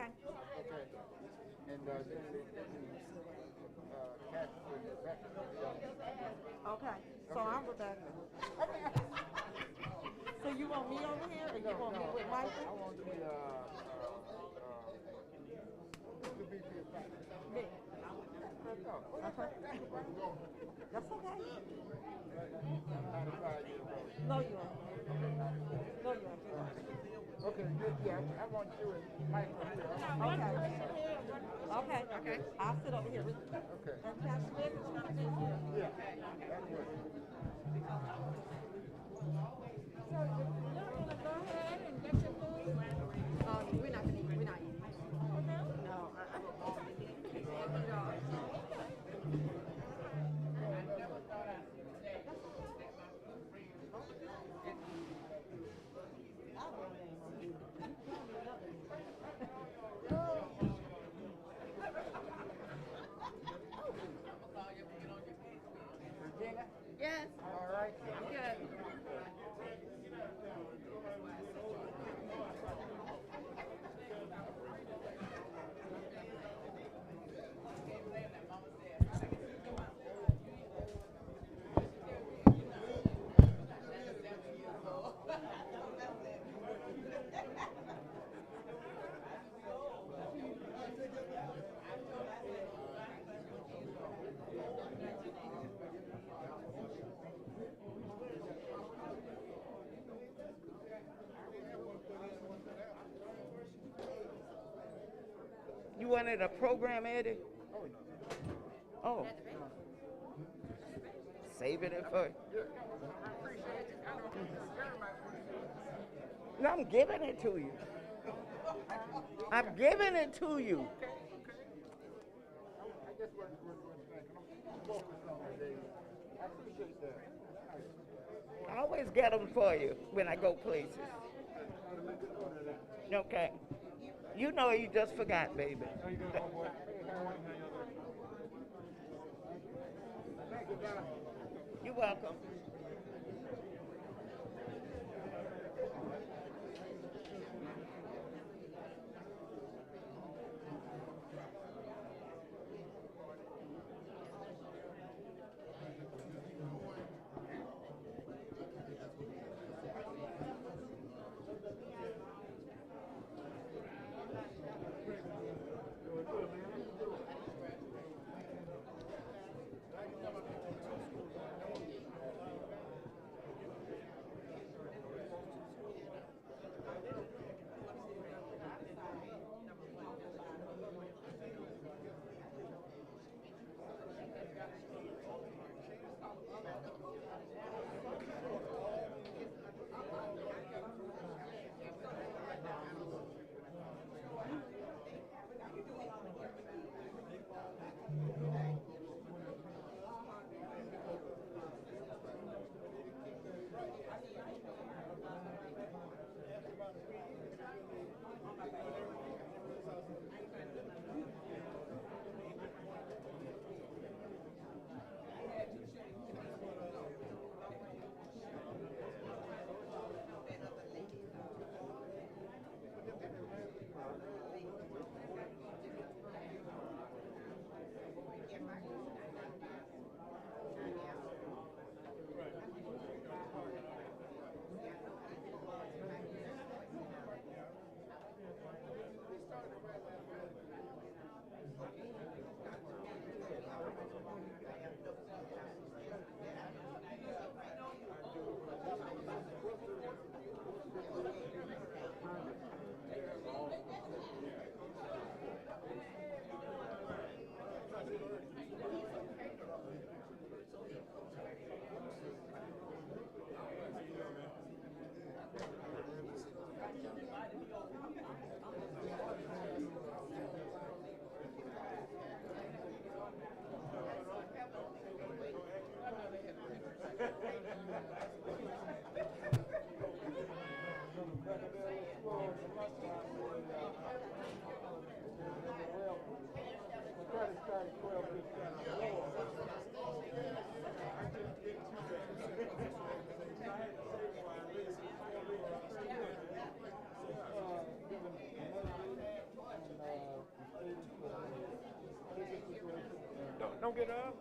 Okay. Okay. And then catch with the back. Okay. So I'm Rebecca. So you want me over here, or you want me with Michael? I want to be to be for your practice. Me. Okay. That's okay. I'm 95 years old. No, you ain't. No, you ain't. Okay, good. Yeah, I want you and Michael here. Okay. Okay. Okay. I'll sit over here with you. Okay. And Pastor Smith is going to be here. Yeah, that works. So you're going to go ahead and get your food? We're not going to eat. We're not eating. No. Regina? Yes. All right. Good. You wanted a program, Eddie? Oh. Saving it for you. No, I'm giving it to you. I'm giving it to you. I guess what I'm focused on today. I appreciate that. I always get them for you when I go places. Okay. You know you just forgot, baby. How you doing, homeboy? Thank you, Donna. You're welcome. Don't get up.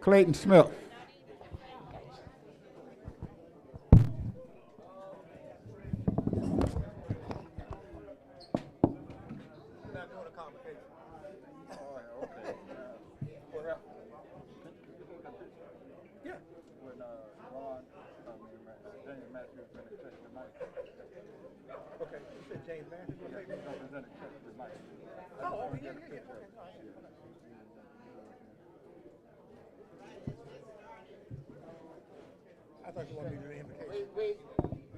Clayton Smith. Not doing a convocation. Oh, okay. What happened? Yeah. When Ron, James Matthews was in the check tonight. Okay, you said James Matthews was in the check tonight. Oh, okay, yeah. I thought you wanted me to do the invocation. We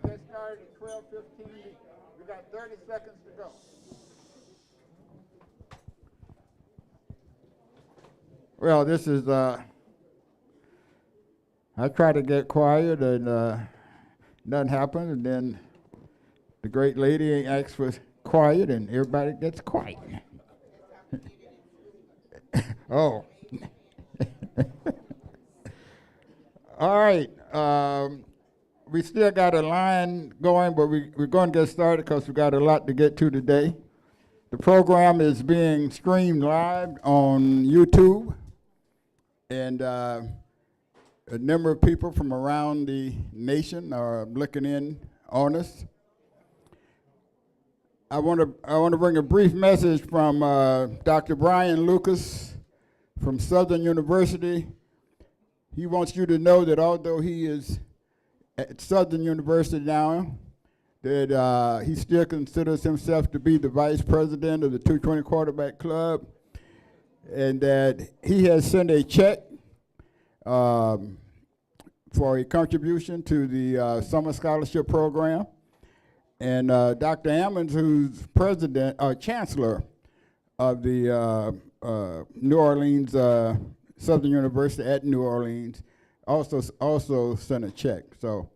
get started at 12:15. We got 30 seconds to go. Well, this is, I try to get quiet and nothing happens, and then the great lady asks for quiet and everybody gets quiet. Oh. All right. We still got a line going, but we're going to get started because we got a lot to get to today. The program is being streamed live on YouTube, and a number of people from around the nation are looking in on us. I want to bring a brief message from Dr. Brian Lucas from Southern University. He wants you to know that although he is at Southern University now, that he still considers himself to be the vice president of the 220 Quarterback Club, and that he has sent a check for a contribution to the summer scholarship program. And Dr. Ammons, who's chancellor of the New Orleans Southern University at New Orleans, also sent a check. So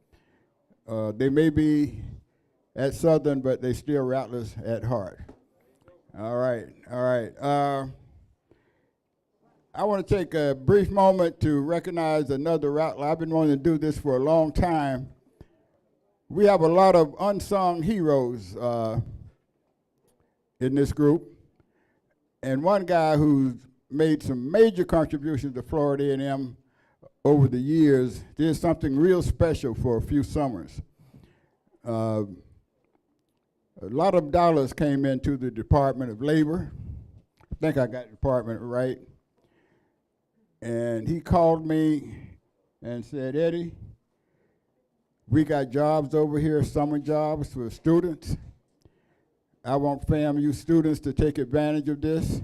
they may be at Southern, but they still Rattlers at heart. All right, all right. I want to take a brief moment to recognize another Rattler. I've been wanting to do this for a long time. We have a lot of unsung heroes in this group. And one guy who's made some major contributions to Florida A&M over the years did something real special for a few summers. A lot of dollars came into the Department of Labor. I think I got the department right. And he called me and said, Eddie, we got jobs over here, summer jobs for students. I want FAMU students to take advantage of this.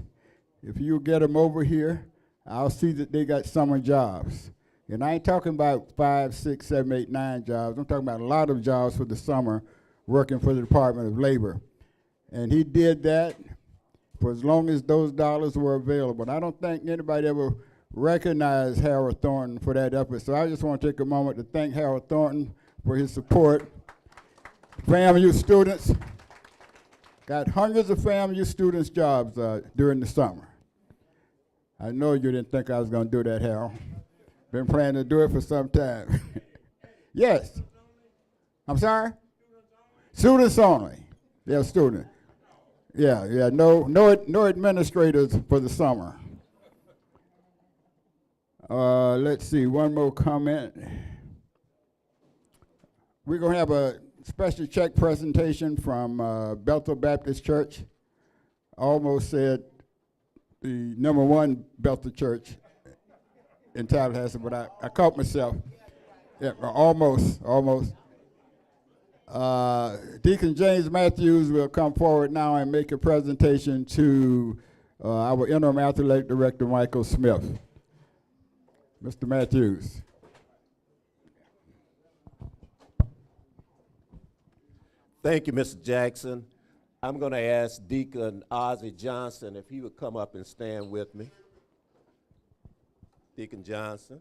If you get them over here, I'll see that they got summer jobs. And I ain't talking about 5, 6, 7, 8, 9 jobs. I'm talking about a lot of jobs for the summer working for the Department of Labor. And he did that for as long as those dollars were available. And I don't think anybody ever recognized Harold Thornton for that effort. So I just want to take a moment to thank Harold Thornton for his support. FAMU students, got hundreds of FAMU students jobs during the summer. I know you didn't think I was going to do that, Harold. Been planning to do it for some time. Yes. I'm sorry? Students only. Yeah, students. Yeah, no administrators for the summer. Let's see, one more comment. We're going to have a special check presentation from Bethel Baptist Church. I almost said the #1 Bethel Church in Tallahassee, but I caught myself. Yeah, almost. Deacon James Matthews will come forward now and make a presentation to our interim athletic director, Michael Smith. Mr. Matthews. Thank you, Mr. Jackson. I'm going to ask Deacon Ozzie Johnson if he would come up and stand with me. Deacon Johnson.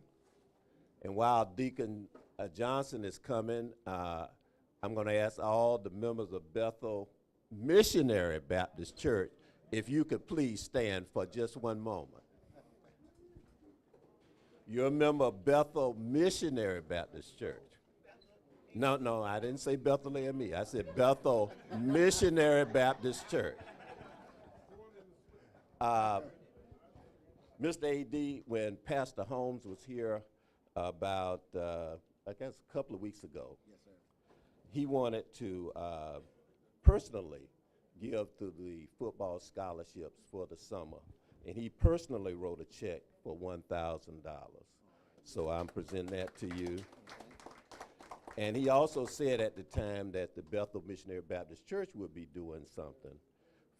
And while Deacon Johnson is coming, I'm going to ask all the members of Bethel Missionary Baptist Church if you could please stand for just one moment. You're a member of Bethel Missionary Baptist Church. No, I didn't say Bethel AME. I said Bethel Missionary Baptist Church. Mr. AD, when Pastor Holmes was here about, I guess, a couple of weeks ago, yes, sir, he wanted to personally give to the football scholarships for the summer. And he personally wrote a check for $1,000. So I'm presenting that to you. And he also said at the time that the Bethel Missionary Baptist Church would be doing something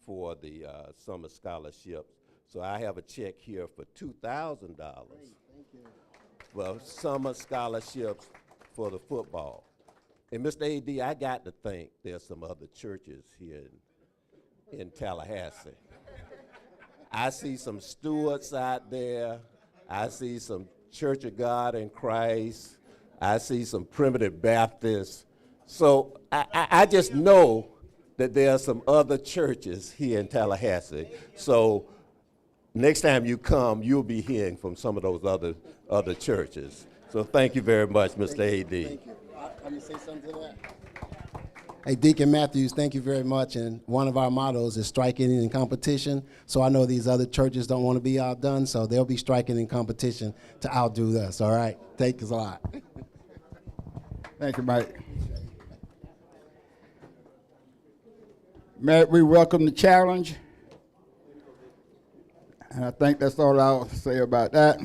for the summer scholarships. So I have a check here for $2,000 for summer scholarships for the football. And Mr. AD, I got to think there's some other churches here in Tallahassee. I see some Stewarts out there. I see some Church of God in Christ. I see some Primitive Baptists. So I just know that there are some other churches here in Tallahassee. So next time you come, you'll be hearing from some of those other churches. So thank you very much, Mr. AD. Thank you. Let me say something to that. Hey, Deacon Matthews, thank you very much. And one of our mottos is striking in competition. So I know these other churches don't want to be outdone, so they'll be striking in competition to outdo us, all right? Thank you a lot. Thank you, Mike. Matt, we welcome the challenge. And I think that's all I'll say about that.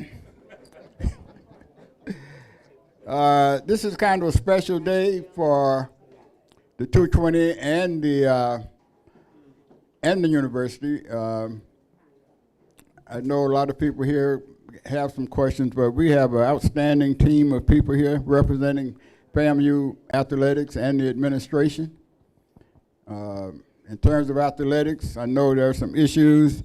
This is kind of a special day for the 220 and the university. I know a lot of people here have some questions, but we have an outstanding team of people here representing FAMU athletics and the administration. In terms of athletics, I know there are some issues.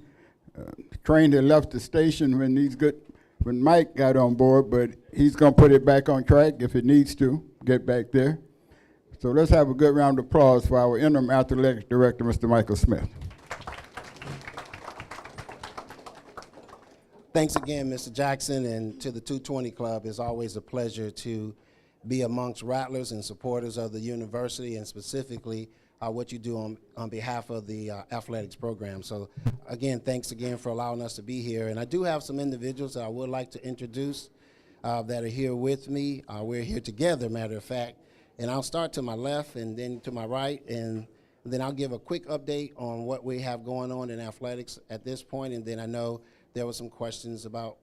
The train that left the station when Mike got on board, but he's going to put it back on track if it needs to get back there. So let's have a good round of applause for our interim athletics director, Mr. Michael Smith. Thanks again, Mr. Jackson, and to the 220 Club. It's always a pleasure to be amongst rattlers and supporters of the university, and specifically what you do on behalf of the athletics program. So again, thanks again for allowing us to be here. And I do have some individuals that I would like to introduce that are here with me. We're here together, matter of fact. And I'll start to my left and then to my right, and then I'll give a quick update on what we have going on in athletics at this point. And then I know there were some questions about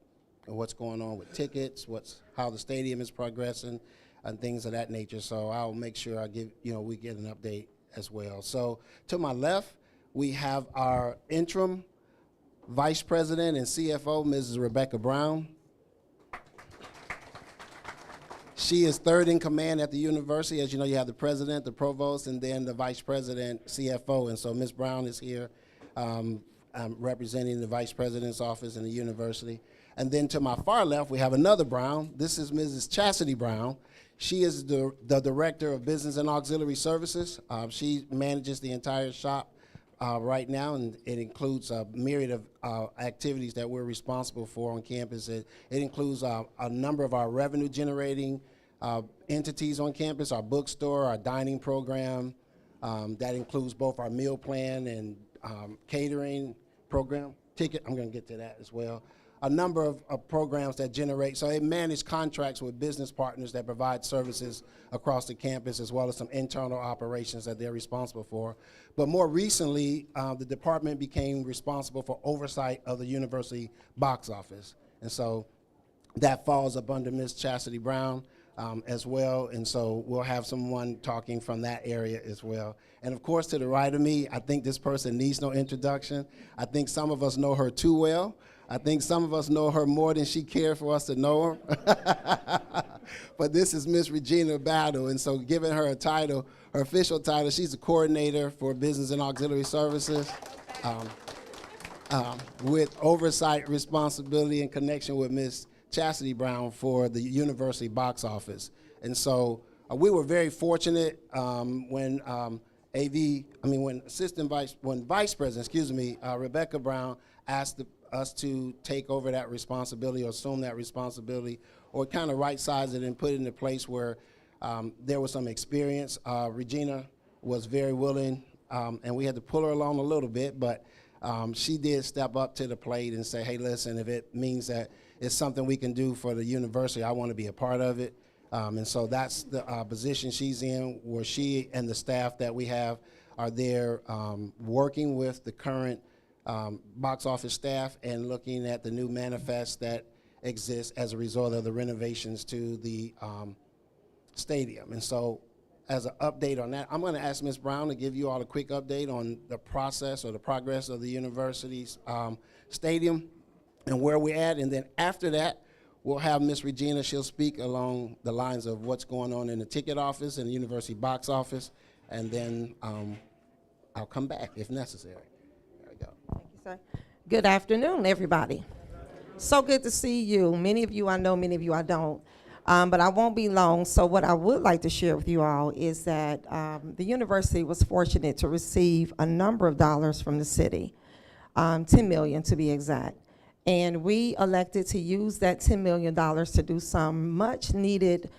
what's going on with tickets, how the stadium is progressing, and things of that nature. So I'll make sure we get an update as well. So to my left, we have our interim vice president and CFO, Mrs. Rebecca Brown. She is third in command at the university. As you know, you have the president, the provost, and then the vice president, CFO. And so Ms. Brown is here representing the vice president's office in the university. And then to my far left, we have another Brown. This is Mrs. Chastity Brown. She is the director of business and auxiliary services. She manages the entire shop right now, and it includes a myriad of activities that we're responsible for on campus. It includes a number of our revenue generating entities on campus, our bookstore, our dining program. That includes both our meal plan and catering program. Ticket, I'm gonna get to that as well. A number of programs that generate, so they manage contracts with business partners that provide services across the campus, as well as some internal operations that they're responsible for. But more recently, the department became responsible for oversight of the university box office. And so that falls up under Ms. Chastity Brown as well. And so we'll have someone talking from that area as well. And of course, to the right of me, I think this person needs no introduction. I think some of us know her too well. I think some of us know her more than she cared for us to know her. But this is Miss Regina Battle, and so giving her a title, her official title, she's the coordinator for business and auxiliary services with oversight responsibility in connection with Miss Chastity Brown for the university box office. And so we were very fortunate when Vice President, Rebecca Brown asked us to take over that responsibility or assume that responsibility or kind of right-size it and put it in a place where there was some experience. Regina was very willing, and we had to pull her along a little bit, but she did step up to the plate and say, hey, listen, if it means that it's something we can do for the university, I want to be a part of it. And so that's the position she's in, where she and the staff that we have are there working with the current box office staff and looking at the new manifest that exists as a result of the renovations to the stadium. And so as an update on that, I'm going to ask Ms. Brown to give you all a quick update on the process or the progress of the university's stadium and where we're at. And then after that, we'll have Ms. Regina. She'll speak along the lines of what's going on in the ticket office and the university box office. And then I'll come back if necessary. Thank you, sir. Good afternoon, everybody. So good to see you. Many of you I know, many of you I don't. But I won't be long. So what I would like to share with you all is that the university was fortunate to receive a number of dollars from the city, $10 million to be exact. And we elected to use that $10 million to do some much needed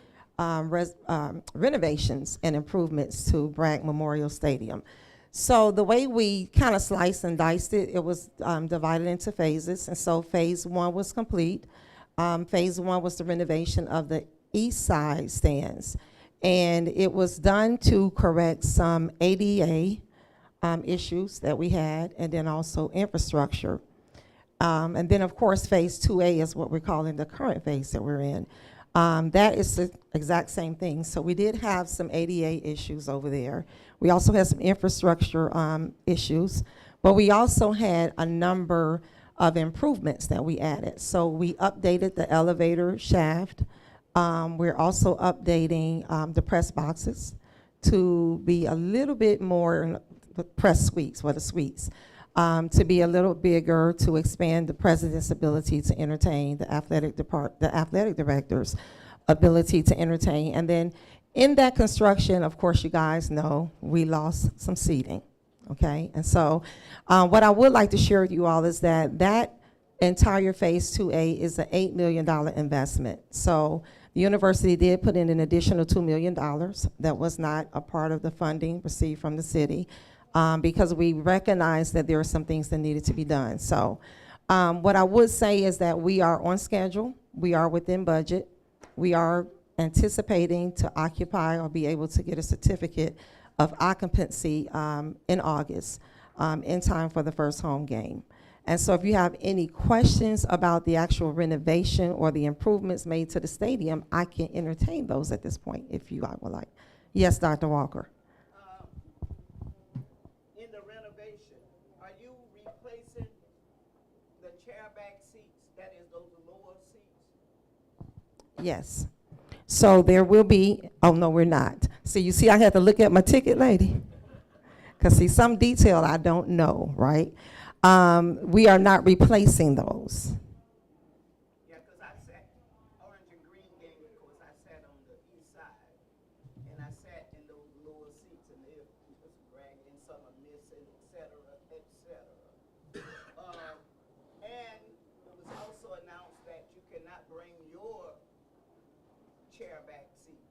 renovations and improvements to Bragg Memorial Stadium. So the way we kind of sliced and diced it, it was divided into phases. And so phase one was complete. Phase one was the renovation of the east side stands. And it was done to correct some ADA issues that we had, and then also infrastructure. And then, of course, phase 2A is what we're calling the current phase that we're in. That is the exact same thing. So we did have some ADA issues over there. We also had some infrastructure issues, but we also had a number of improvements that we added. So we updated the elevator shaft. We're also updating the press boxes to be a little bit more the press suites, for the suites, to be a little bigger, to expand the president's ability to entertain, the athletic director's ability to entertain. And then in that construction, of course, you guys know, we lost some seating, okay? And so what I would like to share with you all is that that entire Phase 2A is an $8 million investment. So the university did put in an additional $2 million that was not a part of the funding received from the city, because we recognize that there are some things that needed to be done. So what I would say is that we are on schedule, we are within budget, we are anticipating to occupy or be able to get a certificate of occupancy in August, in time for the first home game. And so if you have any questions about the actual renovation or the improvements made to the stadium, I can entertain those at this point if you would like. Yes, Dr. Walker. In the renovation, are you replacing the chair back seats, that is those lower seats? Yes. So there will be, oh no, we're not. So you see, I had to look at my ticket, lady. Because see, some detail I don't know, right? We are not replacing those. Yeah, because I sat, orange and green game, of course, I sat on the east side, and I sat in those lower seats, and it was dragging, some are missing, et cetera, et cetera. And it was also announced that you cannot bring your chair back seats.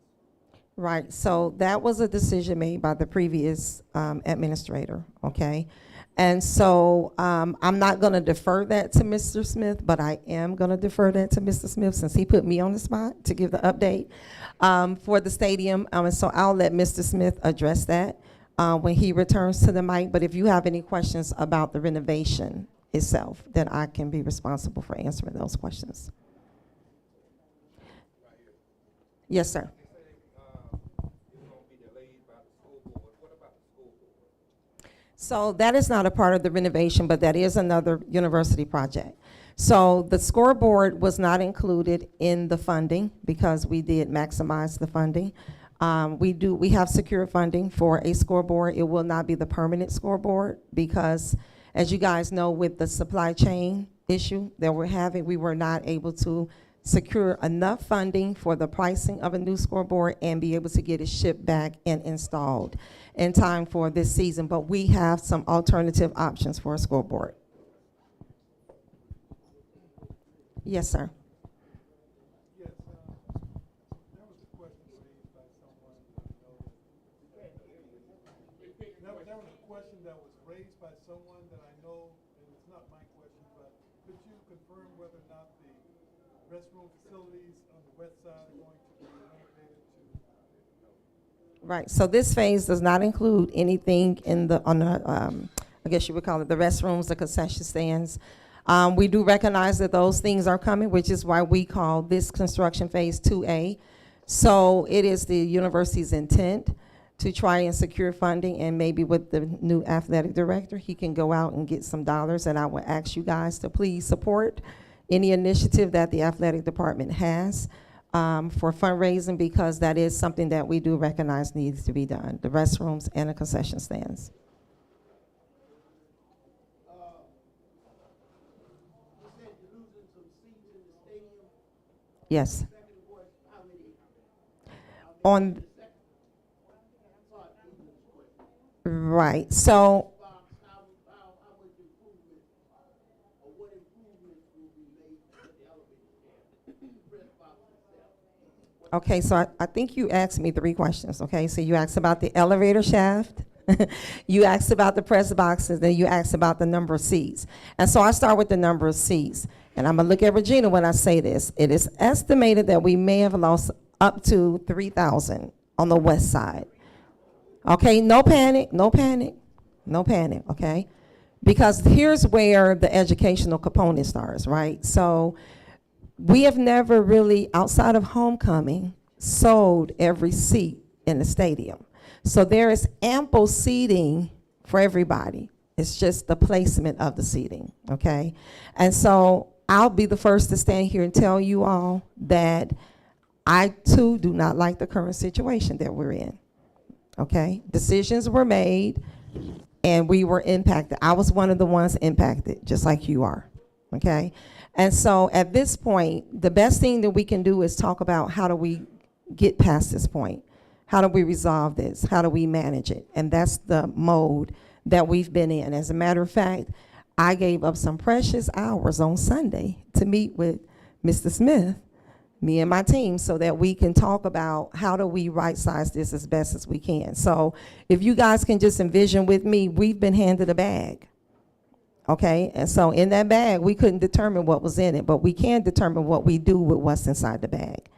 Right, so that was a decision made by the previous administrator, okay? And so I'm not gonna defer that to Mr. Smith, but I am gonna defer that to Mr. Smith since he put me on the spot to give the update for the stadium. And so I'll let Mr. Smith address that when he returns to the mic. But if you have any questions about the renovation itself, then I can be responsible for answering those questions. Yes, sir. So that is not a part of the renovation, but that is another university project. So the scoreboard was not included in the funding because we did maximize the funding. We have secure funding for a scoreboard. It will not be the permanent scoreboard because, as you guys know, with the supply chain issue that we're having, we were not able to secure enough funding for the pricing of a new scoreboard and be able to get it shipped back and installed in time for this season. But we have some alternative options for a scoreboard. Yes, sir. Yes, there was a question raised by someone there was a question that was raised by someone that I know, and it's not my question, but could you confirm whether or not the restroom facilities on the west side are going to be renovated to? Right, so this phase does not include anything in the, I guess you would call it the restrooms, the concession stands. We do recognize that those things are coming, which is why we call this construction Phase 2A. So it is the university's intent to try and secure funding, and maybe with the new athletic director, he can go out and get some dollars, and I would ask you guys to please support any initiative that the athletic department has for fundraising, because that is something that we do recognize needs to be done, the restrooms and the concession stands. You said you're losing some seats in the stadium. Yes. How many? On, right, so How much improvement, or what improvements will be made to the elevator stand? Press box itself. okay, so I think you asked me 3 questions, okay? So you asked about the elevator shaft, you asked about the press boxes, then you asked about the number of seats. And so I start with the number of seats. And I'm gonna look at Regina when I say this. It is estimated that we may have lost up to 3,000 on the west side. Okay, no panic, no panic, no panic, okay? Because here's where the educational component starts, right? So we have never really, outside of homecoming, sold every seat in the stadium. So there is ample seating for everybody. It's just the placement of the seating, okay? And so I'll be the first to stand here and tell you all that I too do not like the current situation that we're in, okay? Decisions were made and we were impacted. I was one of the ones impacted, just like you are, okay? And so at this point, the best thing that we can do is talk about how do we get past this point? How do we resolve this? How do we manage it? And that's the mode that we've been in. As a matter of fact, I gave up some precious hours on Sunday to meet with Mr. Smith, me and my team, so that we can talk about how do we right-size this as best as we can. So if you guys can just envision with me, we've been handed a bag, okay? And so in that bag, we couldn't determine what was in it, but we can determine what we do with what's inside the bag.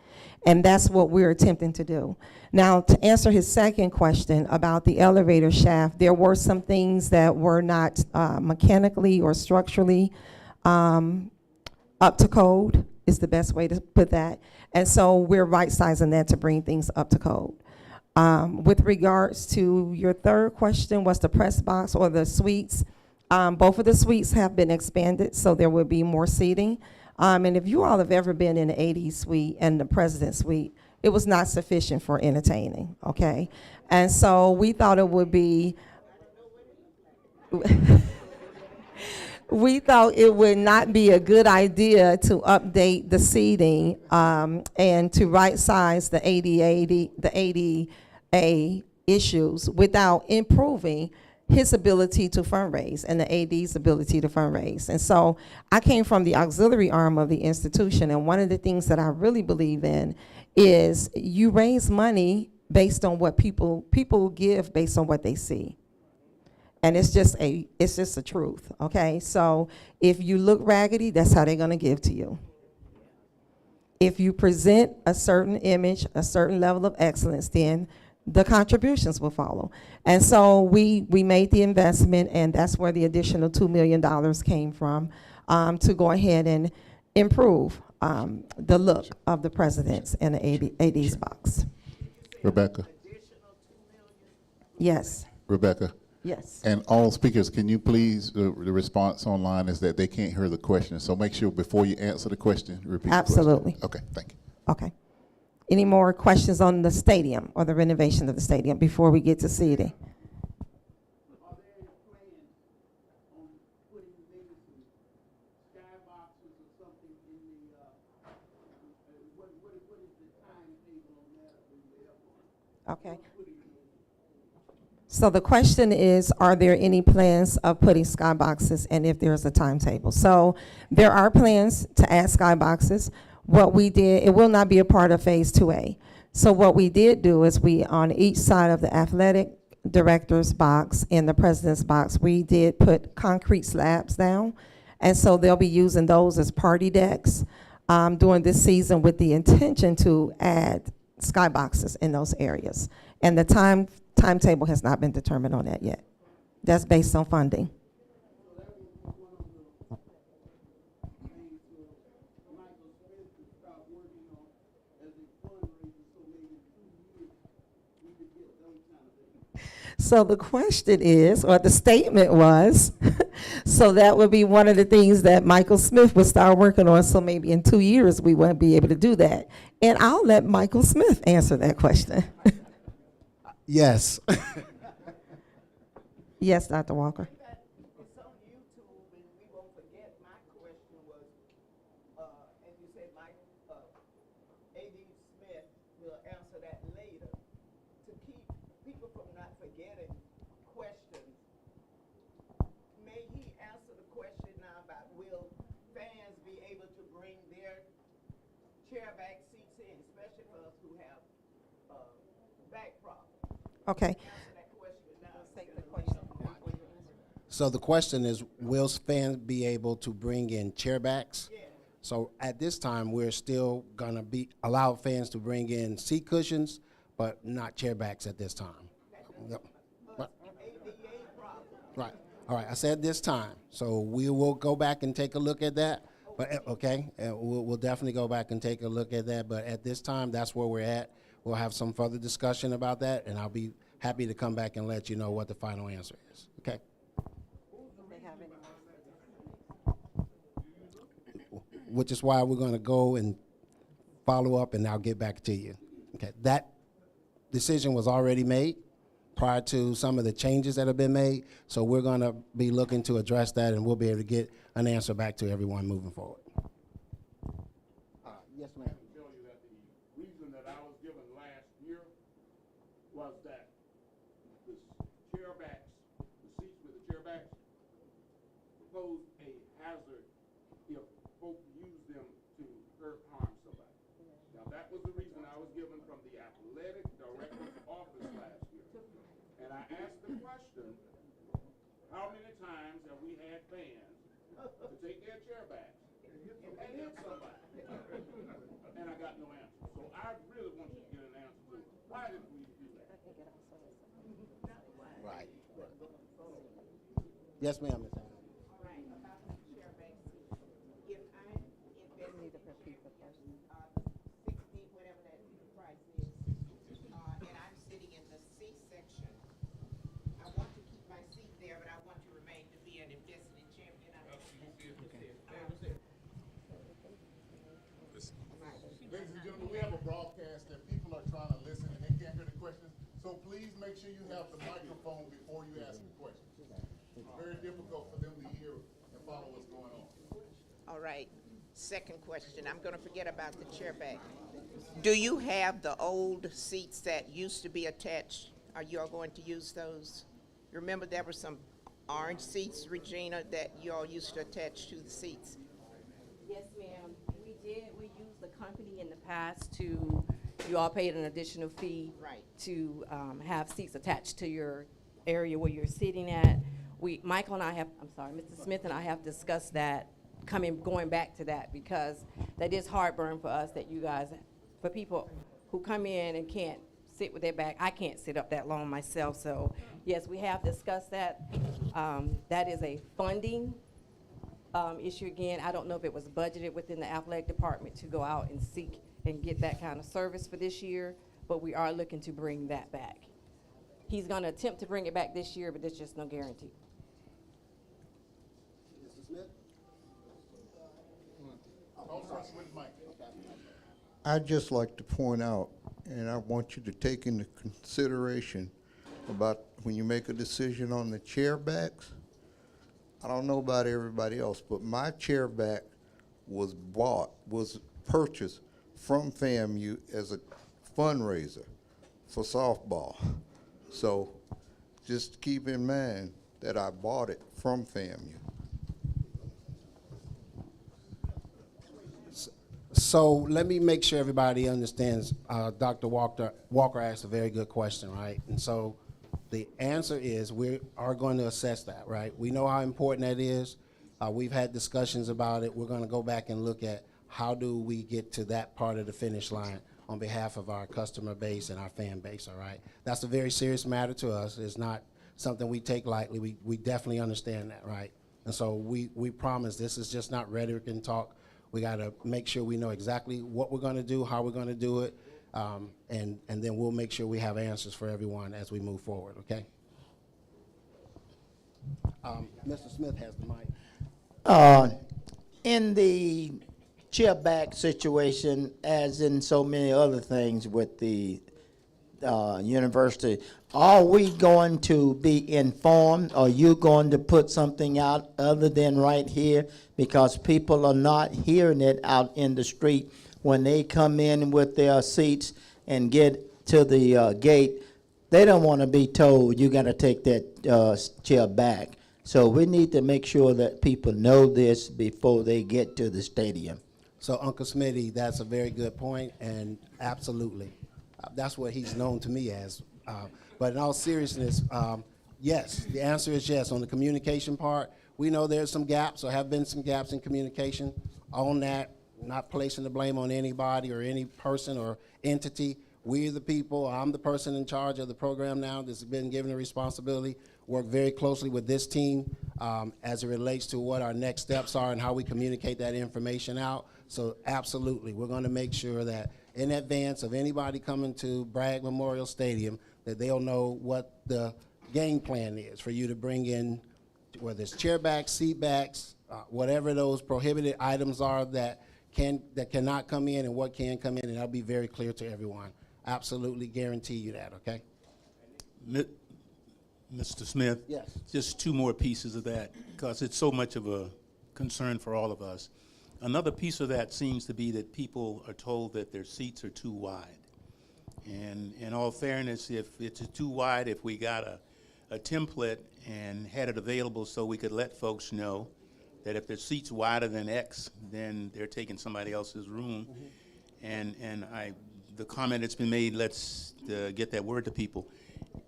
And that's what we're attempting to do. Now, to answer his second question about the elevator shaft, there were some things that were not mechanically or structurally up to code, is the best way to put that. And so we're right-sizing that to bring things up to code. With regards to your third question, was the press box or the suites, both of the suites have been expanded, so there will be more seating. And if you all have ever been in the 80 suite and the president suite, it was not sufficient for entertaining, okay? And so we thought it would be, we thought it would not be a good idea to update the seating and to right-size the ADA issues without improving his ability to fundraise and the AD's ability to fundraise. And so I came from the auxiliary arm of the institution, and one of the things that I really believe in is you raise money based on what people give based on what they see. And it's just the truth, okay? So if you look raggedy, that's how they're gonna give to you. If you present a certain image, a certain level of excellence, then the contributions will follow. And so we made the investment, and that's where the additional $2 million came from, to go ahead and improve the look of the president's and the AD's box. Rebecca, Yes, Rebecca, yes. and all speakers, can you please, the response online is that they can't hear the question, so make sure before you answer the question, repeat the question. Absolutely. Okay, thank you. Okay. Any more questions on the stadium or the renovation of the stadium before we get to seating? Are there any plans on putting maybe some skyboxes or something in the, what is the timetable on that at the airport? Okay. So the question is, are there any plans of putting skyboxes, and if there's a timetable? So there are plans to add skyboxes. What we did, it will not be a part of phase 2A. So what we did do is we, on each side of the athletic director's box and the president's box, we did put concrete slabs down. And so they'll be using those as party decks during this season with the intention to add skyboxes in those areas. And the timetable has not been determined on that yet. That's based on funding. So the question is, or the statement was, so that would be one of the things that Michael Smith would start working on, so maybe in 2 years we won't be able to do that. And I'll let Michael Smith answer that question. Yes. Yes, Dr. Walker. It's on YouTube, and we won't forget, my question was, and you said Mike, A.D. Smith will answer that later. To keep people from not forgetting questions, may he answer the question now about will fans be able to bring their chair back seats in, especially for us who have back problems? Okay. Answer that question now. Take the question. So the question is, will fans be able to bring in chairbacks? Yeah. So at this time, we're still gonna allow fans to bring in seat cushions, but not chairbacks at this time. Yep. Right. All right. I said this time, so we will go back and take a look at that. But okay, we'll definitely go back and take a look at that. But at this time, that's where we're at. We'll have some further discussion about that, and I'll be happy to come back and let you know what the final answer is. Okay. Which is why we're going to go and follow up, and I'll get back to you. Okay. That decision was already made. prior to some of the changes that have been made. So we're going to be looking to address that, and we'll be able to get an answer back to everyone moving forward. Yes, ma'am. I can tell you that the reason that I was given last year was that the chair backs, the seats with the chair backs, pose a hazard if folks use them to hurt, harm somebody. Now, that was the reason I was given from the athletic director's office last year. And I asked the question, how many times have we had fans to take their chair backs and hit somebody? And I got no answer. So I really want you to get an answer to why did we do that? Right. Yes, ma'am, Ms. Allen. Right, about the chair back seat. If I'm investing in chair, 60, whatever that price is, and I'm sitting in the C section, I want to keep my seat there, but I want to remain to be an invested champion. Ladies and gentlemen, we have a broadcast that people are trying to listen and they can't hear the questions. So please make sure you have the microphone before you ask the question. It's very difficult for them to hear and follow what's going on. All right, second question, I'm gonna forget about the chair back. Do you have the old seats that used to be attached? Are you all going to use those? Remember there were some orange seats, Regina, that you all used to attach to the seats? Yes, ma'am. We did. We used the company in the past to, you all paid an additional fee. Right. To have seats attached to your area where you're sitting at. Michael and I have, I'm sorry, Mr. Smith and I have discussed that, going back to that, because that is heartburn for us that you guys, for people who come in and can't sit with their back. I can't sit up that long myself, so yes, we have discussed that. That is a funding issue again. I don't know if it was budgeted within the athletic department to go out and seek and get that kind of service for this year, but we are looking to bring that back. He's gonna attempt to bring it back this year, but there's just no guarantee. Mr. Smith? I'd just like to point out, and I want you to take into consideration about when you make a decision on the chair backs. I don't know about everybody else, but my chair back was purchased from FAMU as a fundraiser for softball. So just keep in mind that I bought it from FAMU. So let me make sure everybody understands. Dr. Walker asked a very good question, right? And so the answer is we are going to assess that, right? We know how important that is. We've had discussions about it. We're going to go back and look at how do we get to that part of the finish line on behalf of our customer base and our fan base, all right? That's a very serious matter to us. It's not something we take lightly. We definitely understand that, right? And so we promise this is just not rhetoric and talk. We got to make sure we know exactly what we're going to do, how we're going to do it, and then we'll make sure we have answers for everyone as we move forward, okay? Mr. Smith has the mic. In the chair back situation, as in so many other things with the university, are we going to be informed? Are you going to put something out other than right here? Because people are not hearing it out in the street when they come in with their seats and get to the gate. They don't want to be told you got to take that chair back. So we need to make sure that people know this before they get to the stadium. So Uncle Smitty, that's a very good point, and absolutely. That's what he's known to me as. But in all seriousness, yes, the answer is yes. On the communication part, we know there's some gaps or have been some gaps in communication on that, not placing the blame on anybody or any person or entity. We're the people. I'm the person in charge of the program now that's been given the responsibility. Work very closely with this team as it relates to what our next steps are and how we communicate that information out. So absolutely, we're going to make sure that in advance of anybody coming to Bragg Memorial Stadium, that they'll know what the game plan is for you to bring in, whether it's chair backs, seat backs, whatever those prohibited items are that cannot come in and what can come in, and that'll be very clear to everyone. Absolutely guarantee you that, okay? Mr. Smith? Yes. Just two more pieces of that, because it's so much of a concern for all of us. Another piece of that seems to be that people are told that their seats are too wide. And in all fairness, if it's too wide, if we got a template and had it available so we could let folks know that if their seat's wider than X, then they're taking somebody else's room. And the comment that's been made, let's get that word to people.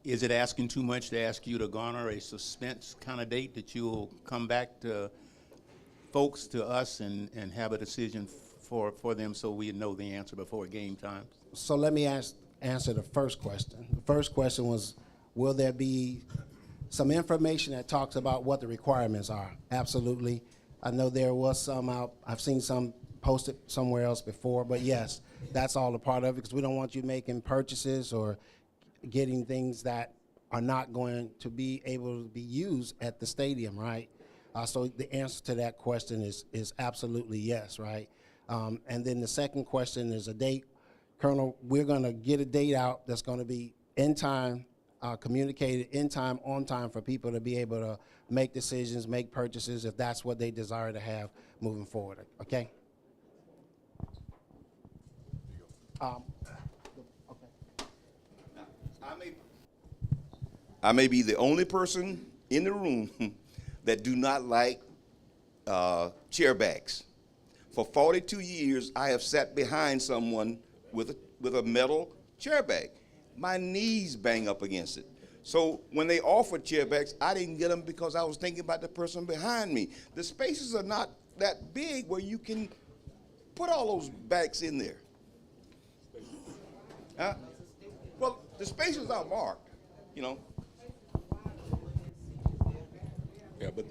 Is it asking too much to ask you to garner a suspense kind of date that you'll come back to folks, to us, and have a decision for them so we know the answer before game time? So let me answer the first question. The first question was, will there be some information that talks about what the requirements are? Absolutely. I know there was some out, I've seen some posted somewhere else before, but yes, that's all a part of it, because we don't want you making purchases or getting things that are not going to be able to be used at the stadium, right? So the answer to that question is absolutely yes, right? And then the second question is a date. Colonel, we're going to get a date out that's going to be in time, communicated in time, on time, for people to be able to make decisions, make purchases, if that's what they desire to have moving forward, okay? I may be the only person in the room that do not like chairbacks. For 42 years, I have sat behind someone with a metal chairback. My knees bang up against it. So when they offered chairbacks, I didn't get them because I was thinking about the person behind me. The spaces are not that big where you can put all those backs in there. Well, the spaces are marked, you know. Yeah, but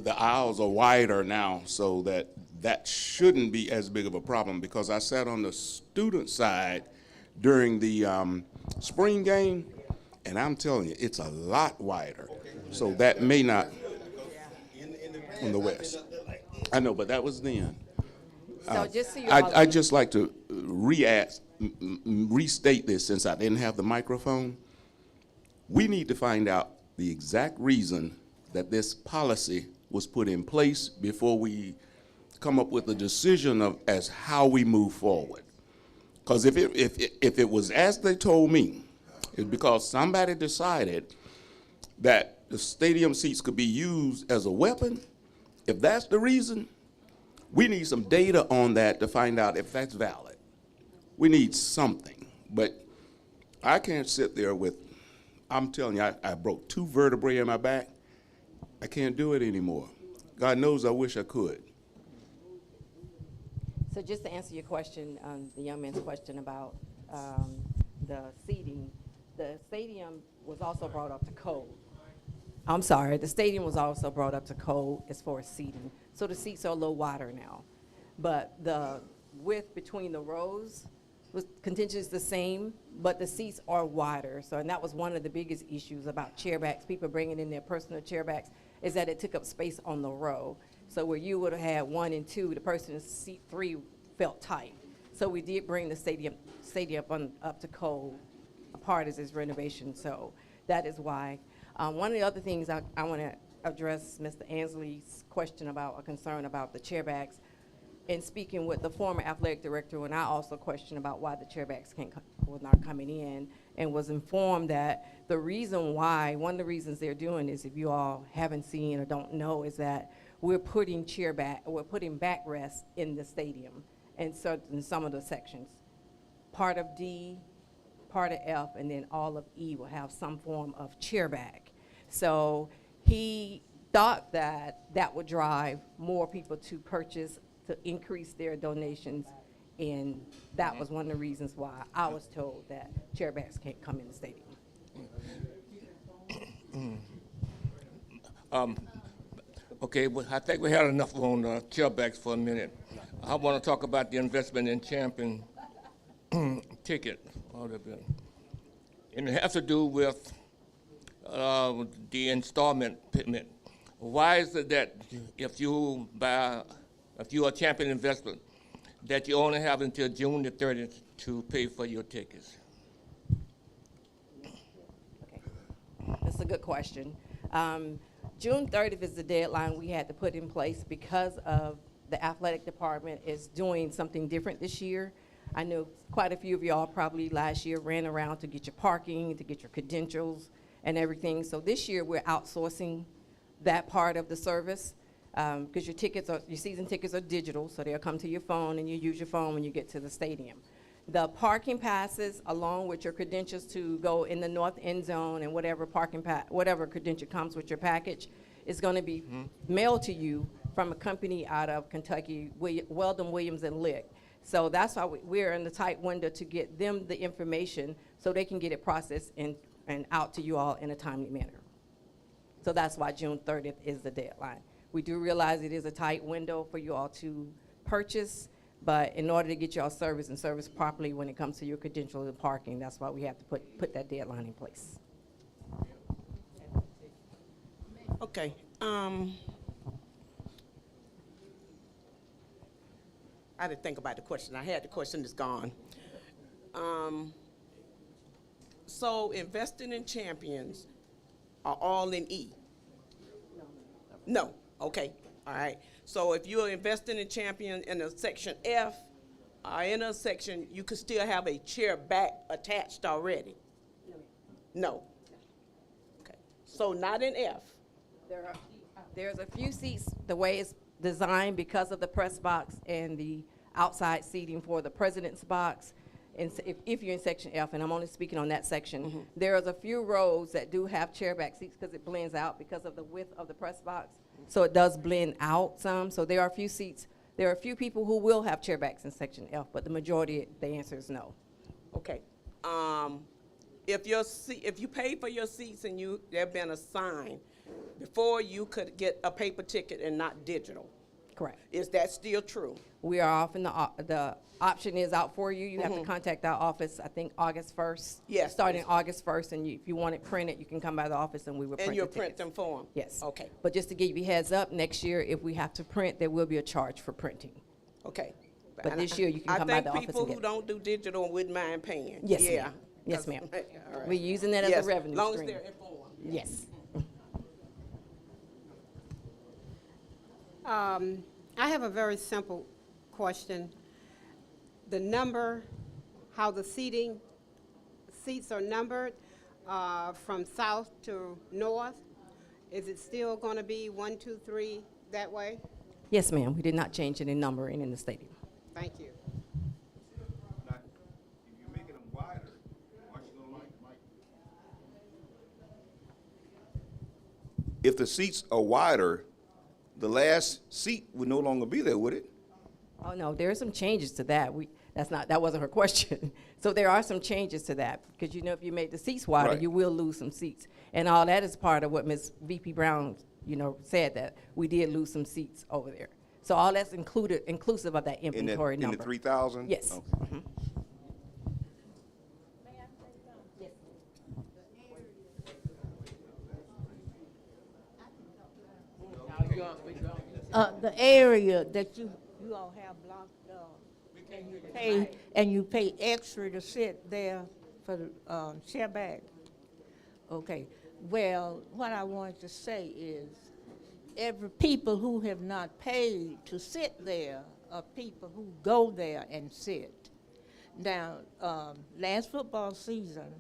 the aisles are wider now, so that shouldn't be as big of a problem, because I sat on the student side during the spring game, and I'm telling you, it's a lot wider. So that may not, on the west. I know, but that was then. So just so you I'd just like to restate this, since I didn't have the microphone. We need to find out the exact reason that this policy was put in place before we come up with a decision of as how we move forward. Because if it was as they told me, it's because somebody decided that the stadium seats could be used as a weapon. If that's the reason, we need some data on that to find out if that's valid. We need something. But I can't sit there with, I'm telling you, I broke 2 vertebrae in my back. I can't do it anymore. God knows I wish I could. So just to answer your question, the young man's question about the seating, the stadium was also brought up to code. I'm sorry, the stadium was also brought up to code as far as seating. So the seats are a little wider now. But the width between the rows continues the same, but the seats are wider. So, and that was one of the biggest issues about chairbacks, people bringing in their personal chairbacks, is that it took up space on the row. So where you would have had 1 and 2, the person in seat 3 felt tight. So we did bring the stadium up to code, a part of this renovation. So that is why. One of the other things I want to address Mr. Ansley's question about, a concern about the chairbacks. In speaking with the former athletic director, and I also questioned about why the chairbacks were not coming in, and was informed that the reason why, one of the reasons they're doing this, if you all haven't seen or don't know, is that we're putting backrest in the stadium, and so in some of the sections. Part of D, part of F, and then all of E will have some form of chairback. So he thought that that would drive more people to purchase, to increase their donations, and that was one of the reasons why I was told that chairbacks can't come in the stadium. Okay, well, I think we had enough on chairbacks for a minute. I want to talk about the investment in champion ticket. And it has to do with the installment payment. Why is it that if you are a champion investor, that you only have until June the 30th to pay for your tickets? Mr. a good question. June 30th is the deadline we had to put in place because of the athletic department is doing something different this year. I know quite a few of y'all probably last year ran around to get your parking, to get your credentials and everything. So this year we're outsourcing that part of the service because your season tickets are digital, so they'll come to your phone and you use your phone when you get to the stadium. The parking passes, along with your credentials to go in the north end zone and whatever whatever credential comes with your package, is going to be mailed to you from a company out of Kentucky, Weldon, Williams, and Lick. So that's why we're in the tight window to get them the information so they can get it processed and out to you all in a timely manner. So that's why June 30th is the deadline. We do realize it is a tight window for you all to purchase, but in order to get y'all service and service properly when it comes to your credentials and parking, that's why we have to put that deadline in place. Okay. I didn't think about the question. I had the question, it's gone. So investing in champions are all in E? No. Okay. All right. So if you're investing in champion in a section F, in a section, you could still have a chair back attached already? No. Okay. So not in F? There's a few seats, the way it's designed because of the press box and the outside seating for the president's box. And if you're in section F, and I'm only speaking on that section, there's a few rows that do have chair back seats because it blends out because of the width of the press box. So it does blend out some. So there are a few seats. There are a few people who will have chair backs in section F, but the majority, the answer is no. Okay. If you paid for your seats and there been a sign, before you could get a paper ticket and not digital. Correct. Is that still true? We are off, and the option is out for you. You have to contact our office, I think, August 1st. Yes. Starting August 1st, and if you want it printed, you can come by the office and we will print And you'll the print tickets. them for them? Yes. Okay. But just to give you a heads up, next year, if we have to print, there will be a charge for printing. Okay. But And this year, you can come by the office and get I think people it. who don't do digital wouldn't mind paying. Yes, Yeah. ma'am. Yes, ma'am. All right. We're using that as Yes, a revenue long stream. as they're informed. Yes. I have a very simple question. The number, how the seats are numbered from south to north, is it still going to be 1, 2, 3 that way? Yes, ma'am. We did not change any numbering in the stadium. Thank you. Now, if you're making them wider, aren't you gonna if the seats are wider, the last seat would no longer be there, would it? Oh, no, there are some changes to that. That wasn't her question. So there are some changes to that, because if you make the seats wider, Right. you will lose some seats. And all that is part of what Ms. VP Brown, said, that we did lose some seats over there. So all that's inclusive of that inventory number. In the 3,000? Yes. Okay. Mhm. The area that you all have blocked and you pay extra to sit there for the chair back. Okay. Well, what I wanted to say is, every people who have not paid to sit there are people who go there and sit. Now, last football season,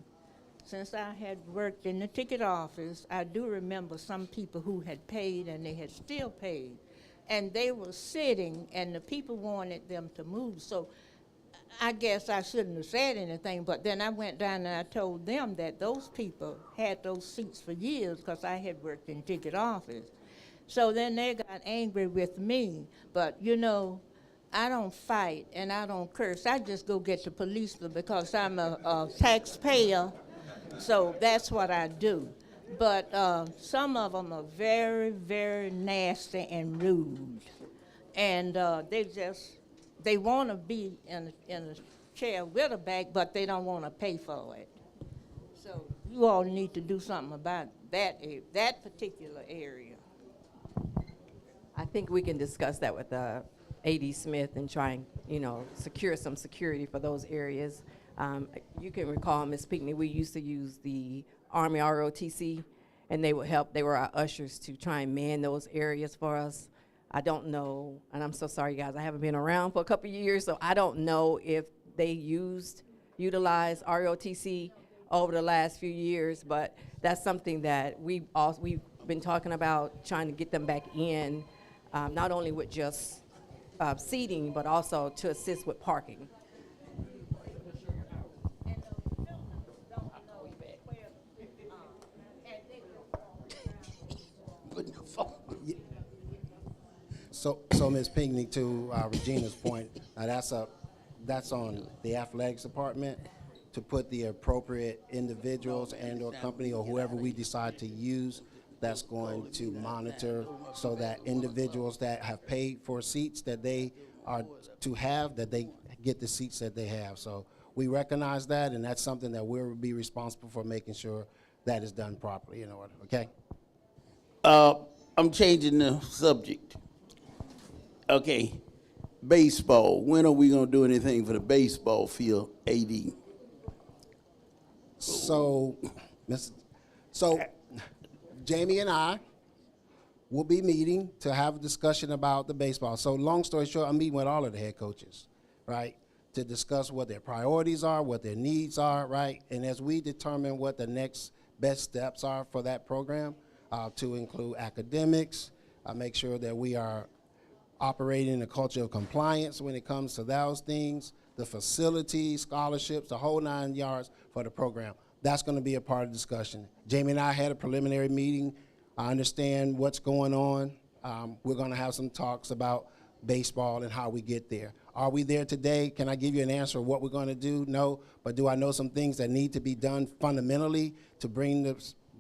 since I had worked in the ticket office, I do remember some people who had paid and they had still paid. And they were sitting and the people wanted them to move. So I guess I shouldn't have said anything, but then I went down and I told them that those people had those seats for years because I had worked in ticket office. So then they got angry with me. But I don't fight and I don't curse. I just go get the policeman because I'm a taxpayer. So that's what I do. But some of them are very, very nasty and rude. And they want to be in a chair with a back, but they don't want to pay for it. So you all need to do something about that particular area. I think we can discuss that with A.D. Smith and try and, secure some security for those areas. You can recall, Ms. Pinckney, we used to use the Army ROTC, and they would help. They were our ushers to try and man those areas for us. I don't know, and I'm so sorry, guys, I haven't been around for a couple of years, so I don't know if they utilized ROTC over the last few years, but that's something that we've been talking about, trying to get them back in, not only with just seating, but also to assist with parking. So Ms. Pinckney, to Regina's point, that's on the athletics department to put the appropriate individuals and/or company or whoever we decide to use that's going to monitor so that individuals that have paid for seats that they are to have, that they get the seats that they have. So we recognize that, and that's something that we'll be responsible for making sure that is done properly in order, okay? I'm changing the subject. Okay, baseball. When are we gonna do anything for the baseball field, AD? So Jamie and I will be meeting to have a discussion about the baseball. So long story short, I'm meeting with all of the head coaches, right, to discuss what their priorities are, what their needs are, right, and as we determine what the next best steps are for that program, to include academics, make sure that we are operating in a culture of compliance when it comes to those things, the facilities, scholarships, the whole 9 yards for the program. That's going to be a part of the discussion. Jamie and I had a preliminary meeting. I understand what's going on. We're going to have some talks about baseball and how we get there. Are we there today? Can I give you an answer of what we're going to do? No. But do I know some things that need to be done fundamentally to bring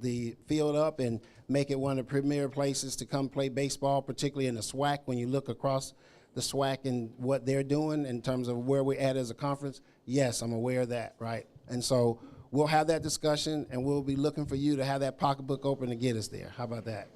the field up and make it one of the premier places to come play baseball, particularly in the SWAC, when you look across the SWAC and what they're doing in terms of where we're at as a conference? Yes, I'm aware of that, right? And so we'll have that discussion, and we'll be looking for you to have that pocketbook open to get us there. How about that?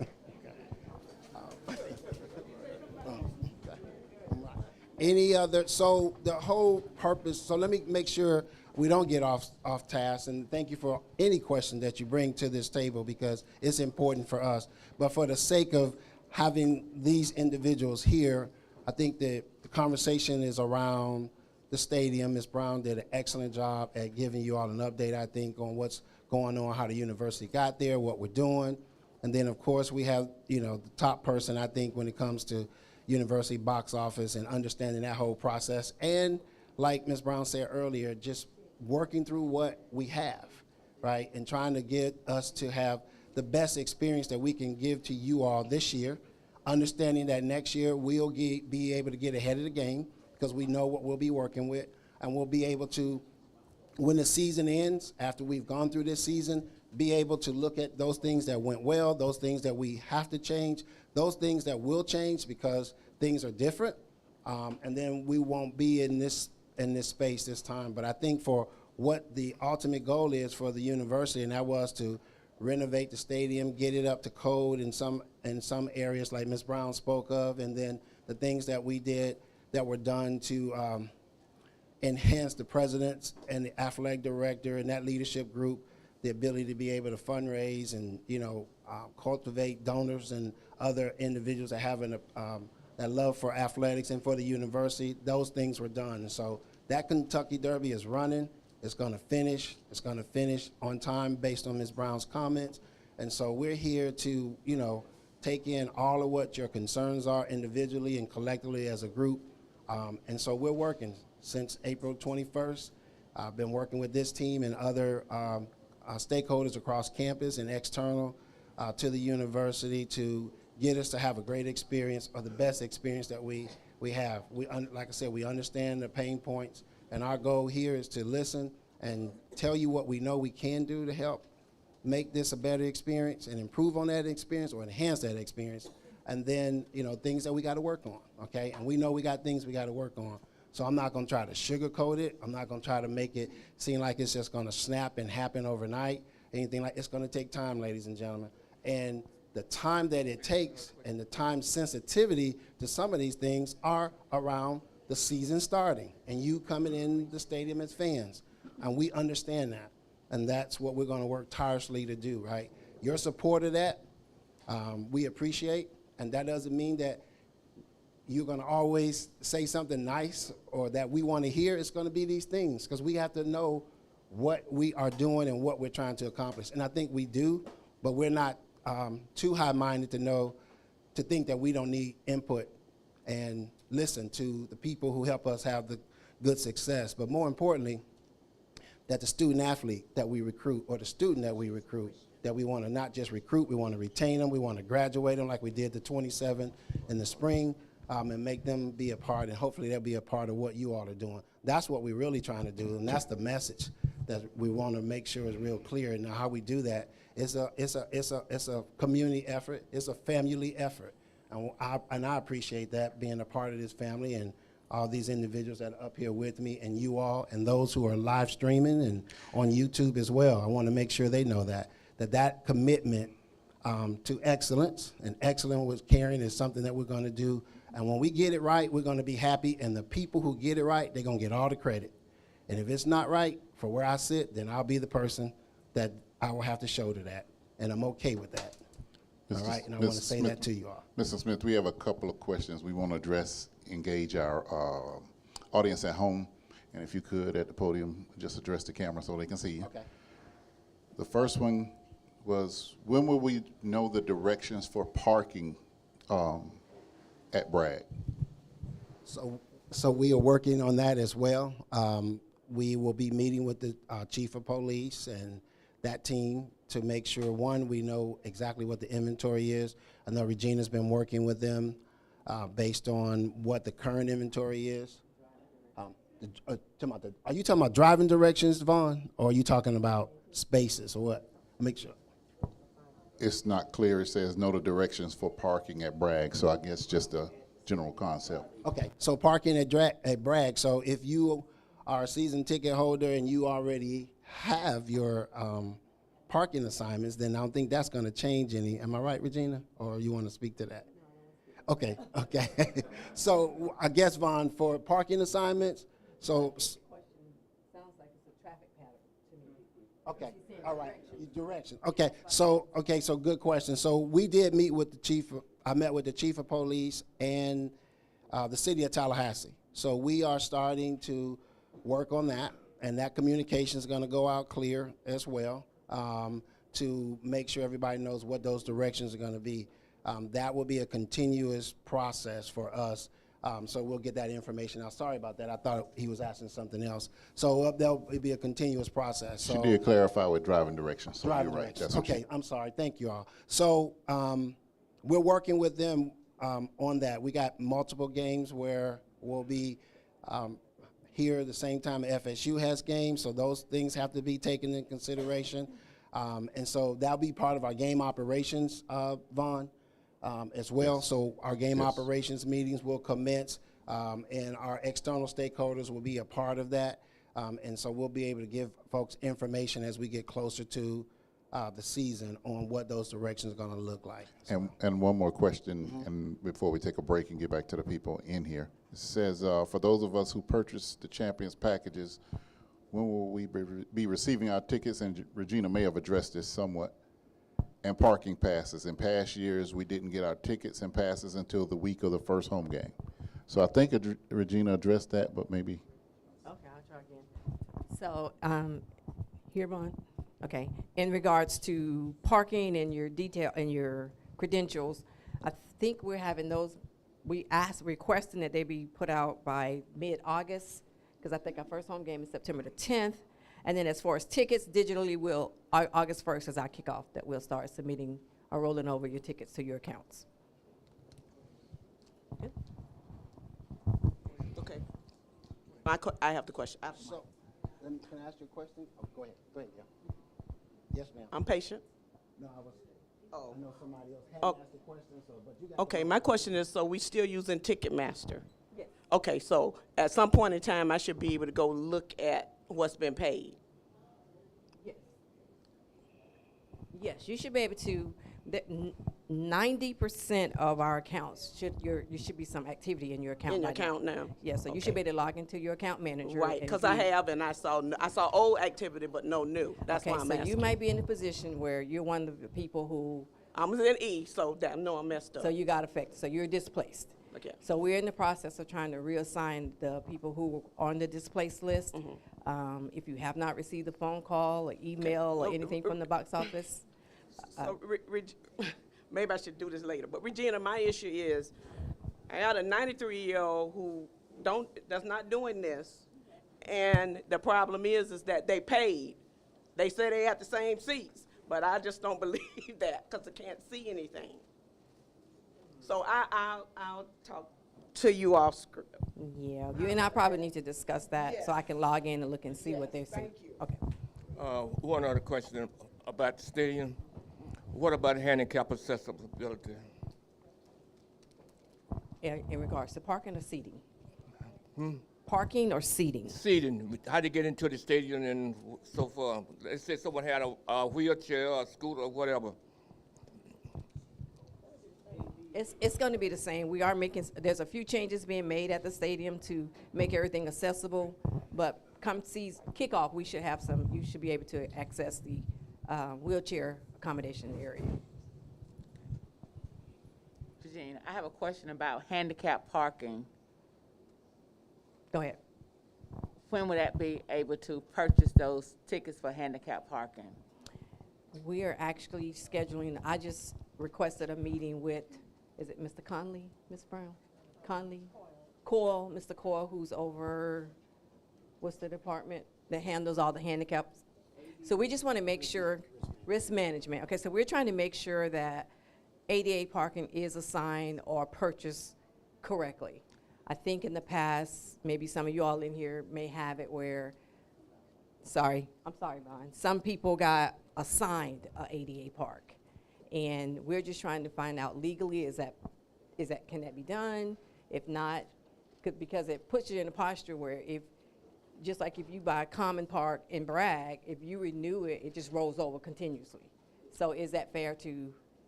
Any other, so the whole purpose, so let me make sure we don't get off task, and thank you for any question that you bring to this table because it's important for us. But for the sake of having these individuals here, I think that the conversation is around the stadium. Ms. Brown did an excellent job at giving you all an update, I think, on what's going on, how the university got there, what we're doing. And then, of course, we have, the top person, I think, when it comes to university box office and understanding that whole process. And like Ms. Brown said earlier, just working through what we have, right? And trying to get us to have the best experience that we can give to you all this year, understanding that next year we'll be able to get ahead of the game because we know what we'll be working with, and we'll be able to, when the season ends, after we've gone through this season, be able to look at those things that went well, those things that we have to change, those things that will change because things are different, and then we won't be in this space this time. But I think for what the ultimate goal is for the university, and that was to renovate the stadium, get it up to code in some areas like Ms. Brown spoke of, and then the things that we did that were done to enhance the presidents and the athletic director and that leadership group, the ability to be able to fundraise and cultivate donors and other individuals that have that love for athletics and for the university. Those things were done, and so that Kentucky Derby is running. It's going to finish. It's going to finish on time based on Ms. Brown's comments, and so we're here to take in all of what your concerns are individually and collectively as a group, and so we're working since April 21st. I've been working with this team and other stakeholders across campus and external to the university to get us to have a great experience or the best experience that we have. Like I said, we understand the pain points, and our goal here is to listen and tell you what we know we can do to help make this a better experience and improve on that experience or enhance that experience, and then things that we got to work on, okay? And we know we got things we got to work on. So I'm not going to try to sugarcoat it. I'm not going to try to make it seem like it's just going to snap and happen overnight. Anything like it's going to take time, ladies and gentlemen. And the time that it takes and the time sensitivity to some of these things are around the season starting and you coming in the stadium as fans. And we understand that. And that's what we're going to work tirelessly to do, right? your support of that, we appreciate, and that doesn't mean that you're going to always say something nice or that we want to hear. It's going to be these things because we have to know what we are doing and what we're trying to accomplish. And I think we do, but we're not too high-minded to think that we don't need input and listen to the people who help us have the good success. But more importantly, that the student athlete that we recruit or the student that we recruit, that we want to not just recruit, we want to retain them, we want to graduate them like we did the 27 in the spring, and make them be a part, and hopefully they'll be a part of what you all are doing. That's what we're really trying to do, and that's the message that we want to make sure is real clear. And how we do that is it's a community effort, it's a family effort, and I appreciate that, being a part of this family and all these individuals that are up here with me, and you all, and those who are live streaming and on YouTube as well. I want to make sure they know that commitment to excellence, and excellence with caring, is something that we're going to do. And when we get it right, we're going to be happy, and the people who get it right, they're going to get all the credit. And if it's not right, for where I sit, then I'll be the person that I will have to shoulder that, and I'm okay with that. All right, and I want to say that to you all. Mr. Smith, we have a couple of questions we want to address, engage our audience at home, and if you could, at the podium, just address the camera so they can see you. Okay. The first one was, when will we know the directions for parking at Bragg? So we are working on that as well. We will be meeting with the chief of police and that team to make sure, one, we know exactly what the inventory is. I know Regina's been working with them based on what the current inventory is. Are you talking about driving directions, Vaughn, or are you talking about spaces or what? Make sure. It's not clear. It says know the directions for parking at Bragg, so I guess just a general concept. Okay, so parking at Bragg. So if you are a season ticket holder and you already have your parking assignments, then I don't think that's going to change any. Am I right, Regina? Or you want to speak to that? Okay. So I guess, Vaughn, for parking assignments, so. Sounds like it's a traffic pattern to me. Okay, all right, direction. Okay, so good question. So we did meet with the chief. I met with the chief of police and the city of Tallahassee. So we are starting to work on that, and that communication is going to go out clear as well, to make sure everybody knows what those directions are going to be. That will be a continuous process for us. So we'll get that information out. Sorry about that. I thought he was asking something else. So there'll be a continuous process. So She did clarify with driving directions, so driving you're right. directions. That's what Okay, I'm sorry. Thank you all. So we're working with them on that. We got multiple games where we'll be here at the same time FSU has games, so those things have to be taken into consideration. And so that'll be part of our game operations, Vaughn, as well. Yes. So our game operations meetings will commence, and our external stakeholders will be a part of that. And so we'll be able to give folks information as we get closer to the season on what those directions are going to look like. So. And one more question, and before we take a break and get back to the people in here. It says, for those of us who purchased the Champions packages, when will we be receiving our tickets? And Regina may have addressed this somewhat. And parking passes. In past years, we didn't get our tickets and passes until the week of the first home game. So I think Regina addressed that, but maybe. Okay, I'll try again. So, here, Vaughn. Okay. In regards to parking and your detail and your credentials, I think we're having those. We requesting that they be put out by mid-August, because I think our first home game is September the 10th. And then as far as tickets, digitally, August 1st is our kickoff, that we'll start submitting or rolling over your tickets to your accounts. Good. Okay. I have the question. So, can I ask you a question? Oh, go ahead, yeah. Yes, ma'am. I'm patient. No, I was. Oh. I know somebody else had asked the question, but you got. Okay, my question is, so we still using Ticketmaster? Yes. Okay, so at some point in time, I should be able to go look at what's been paid. Yes. Yes, you should be able to. 90% of our accounts you should be some activity in your account. In your by account now? Yeah, so you should be able to log into your account manager. Right, and because I view- have, and I saw old activity, but no new. That's okay, why I'm so asking. you might be in a position where you're one of the people who, I'm in E, so that, no, I'm messed up. so you got affected, so you're displaced. Okay. So we're in the process of trying to reassign the people who are on the displaced list. If you have not received a phone call or email or anything from the box office, So, maybe I should do this later, but Regina, my issue is, I got a 93-year-old who that's not doing this, and the problem is that they paid. They say they have the same seats, but I just don't believe that, because I can't see anything. So I'll talk to you off script. yeah, you and I probably need to discuss that so I can log in and look and see what they're saying. Thank you. Okay. One other question about the stadium. What about handicap accessibility? In regards to parking or seating? Parking or seating? Seating, how to get into the stadium and so forth. Let's say someone had a wheelchair or a scooter or whatever. It's going to be the same. We are there's a few changes being made at the stadium to make everything accessible, but come kickoff, you should be able to access the wheelchair accommodation area. Regina, I have a question about handicap parking. Go ahead. When would that be able to purchase those tickets for handicap parking? We are actually scheduling, I just requested a meeting with, is it Mr. Conley, Ms. Brown? Conley? Coyle, Mr. Coyle, who's over, what's the department that handles all the handicaps? So we just want to make sure, risk management. Okay, so we're trying to make sure that ADA parking is assigned or purchased correctly. I think in the past, maybe some of you all in here may have it where, I'm sorry, Vaughn. Some people got assigned a ADA park. And we're just trying to find out legally, can that be done? If not, because it puts you in a posture where just like if you buy a common park in Bragg, if you renew it, it just rolls over continuously. So is that fair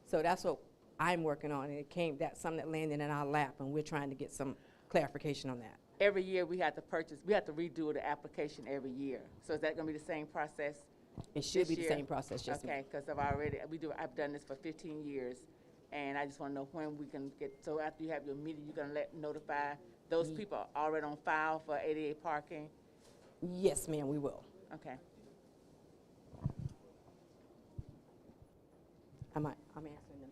so that's what I'm working on, and that's something that landed in our lap, and we're trying to get some clarification on that. Every year we have to redo the application every year. So is that going to be the same process? It should be this the year? same process, yes, ma'am. Okay, because I've done this for 15 years, and I just want to know when we can so after you have your meeting, you're going to notify those people already on file for ADA parking? Yes, ma'am, we will. Okay. I'm answering the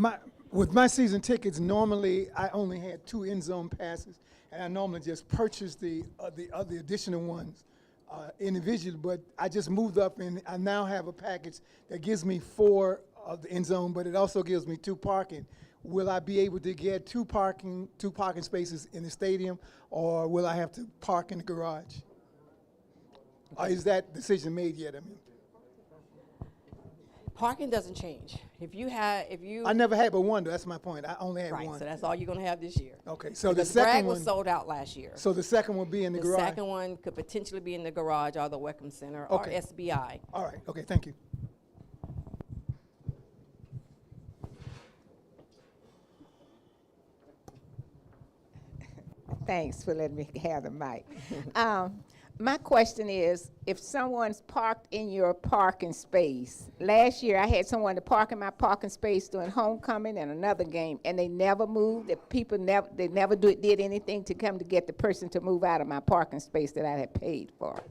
mics. With my season tickets, normally I only had 2 end zone passes, and I normally just purchased the additional ones individually. But I just moved up, and I now have a package that gives me 4 of the end zone, but it also gives me 2 parking. Will I be able to get 2 parking spaces in the stadium, or will I have to park in the garage? Or is that decision made yet? I mean, Parking doesn't change. I never had but one, though. That's my point. I only had Right, one. so that's all you're going to have this year. Okay, so Because the second Bragg one was sold out last year. So the second will be in the garage. The second one could potentially be in the garage or the Welcome Center or Okay. SBI. All right. Okay. Thank you. Thanks for letting me have the mic. My question is, if someone's parked in your parking space, last year I had someone to park in my parking space during homecoming and another game, and they never moved. They never did anything to come to get the person to move out of my parking space that I had paid for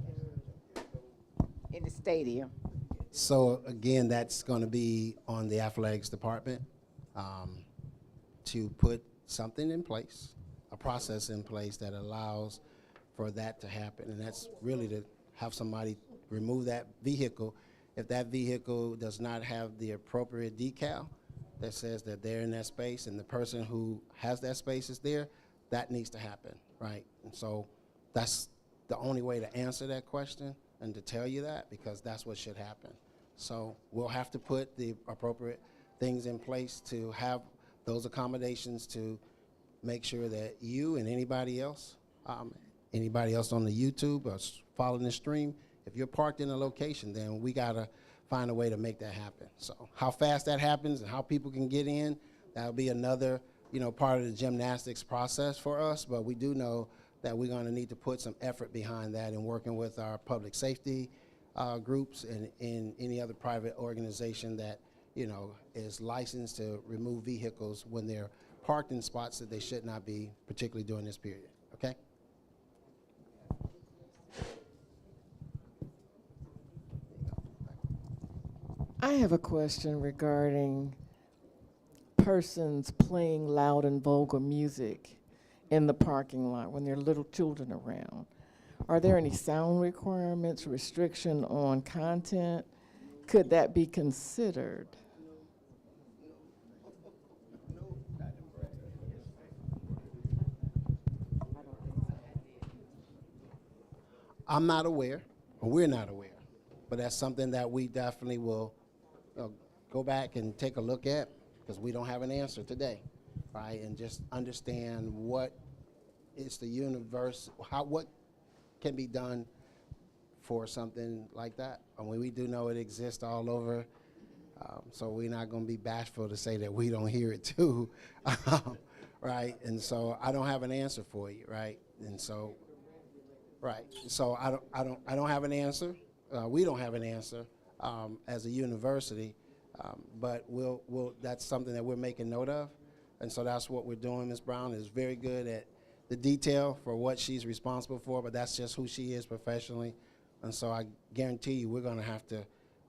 in the stadium. So again, that's going to be on the athletics department to put something in place, a process in place that allows for that to happen, and that's really to have somebody remove that vehicle. If that vehicle does not have the appropriate decal that says that they're in that space and the person who has that space is there, that needs to happen, right? And so that's the only way to answer that question and to tell you that, because that's what should happen. So we'll have to put the appropriate things in place to have those accommodations to make sure that you and anybody else on the YouTube or following the stream, if you're parked in a location, then we gotta find a way to make that happen. So how fast that happens and how people can get in, that'll be another, part of the gymnastics process for us. But we do know that we're gonna need to put some effort behind that and working with our public safety groups and any other private organization that, is licensed to remove vehicles when they're parked in spots that they should not be, particularly during this period, okay? I have a question regarding persons playing loud and vulgar music in the parking lot when there are little children around. Are there any sound requirements, restriction on content? Could that be considered? I'm not aware, or we're not aware, but that's something that we definitely will go back and take a look at, because we don't have an answer today, right? And just understand what is the universe, what can be done for something like that. I mean, we do know it exists all over, so we're not going to be bashful to say that we don't hear it too, right? And so I don't have an answer for you, right? And so. Right. So I don't have an answer. We don't have an answer as a university, but that's something that we're making note of, and so that's what we're doing. Ms. Brown is very good at the detail for what she's responsible for, but that's just who she is professionally, and so I guarantee you we're going to have to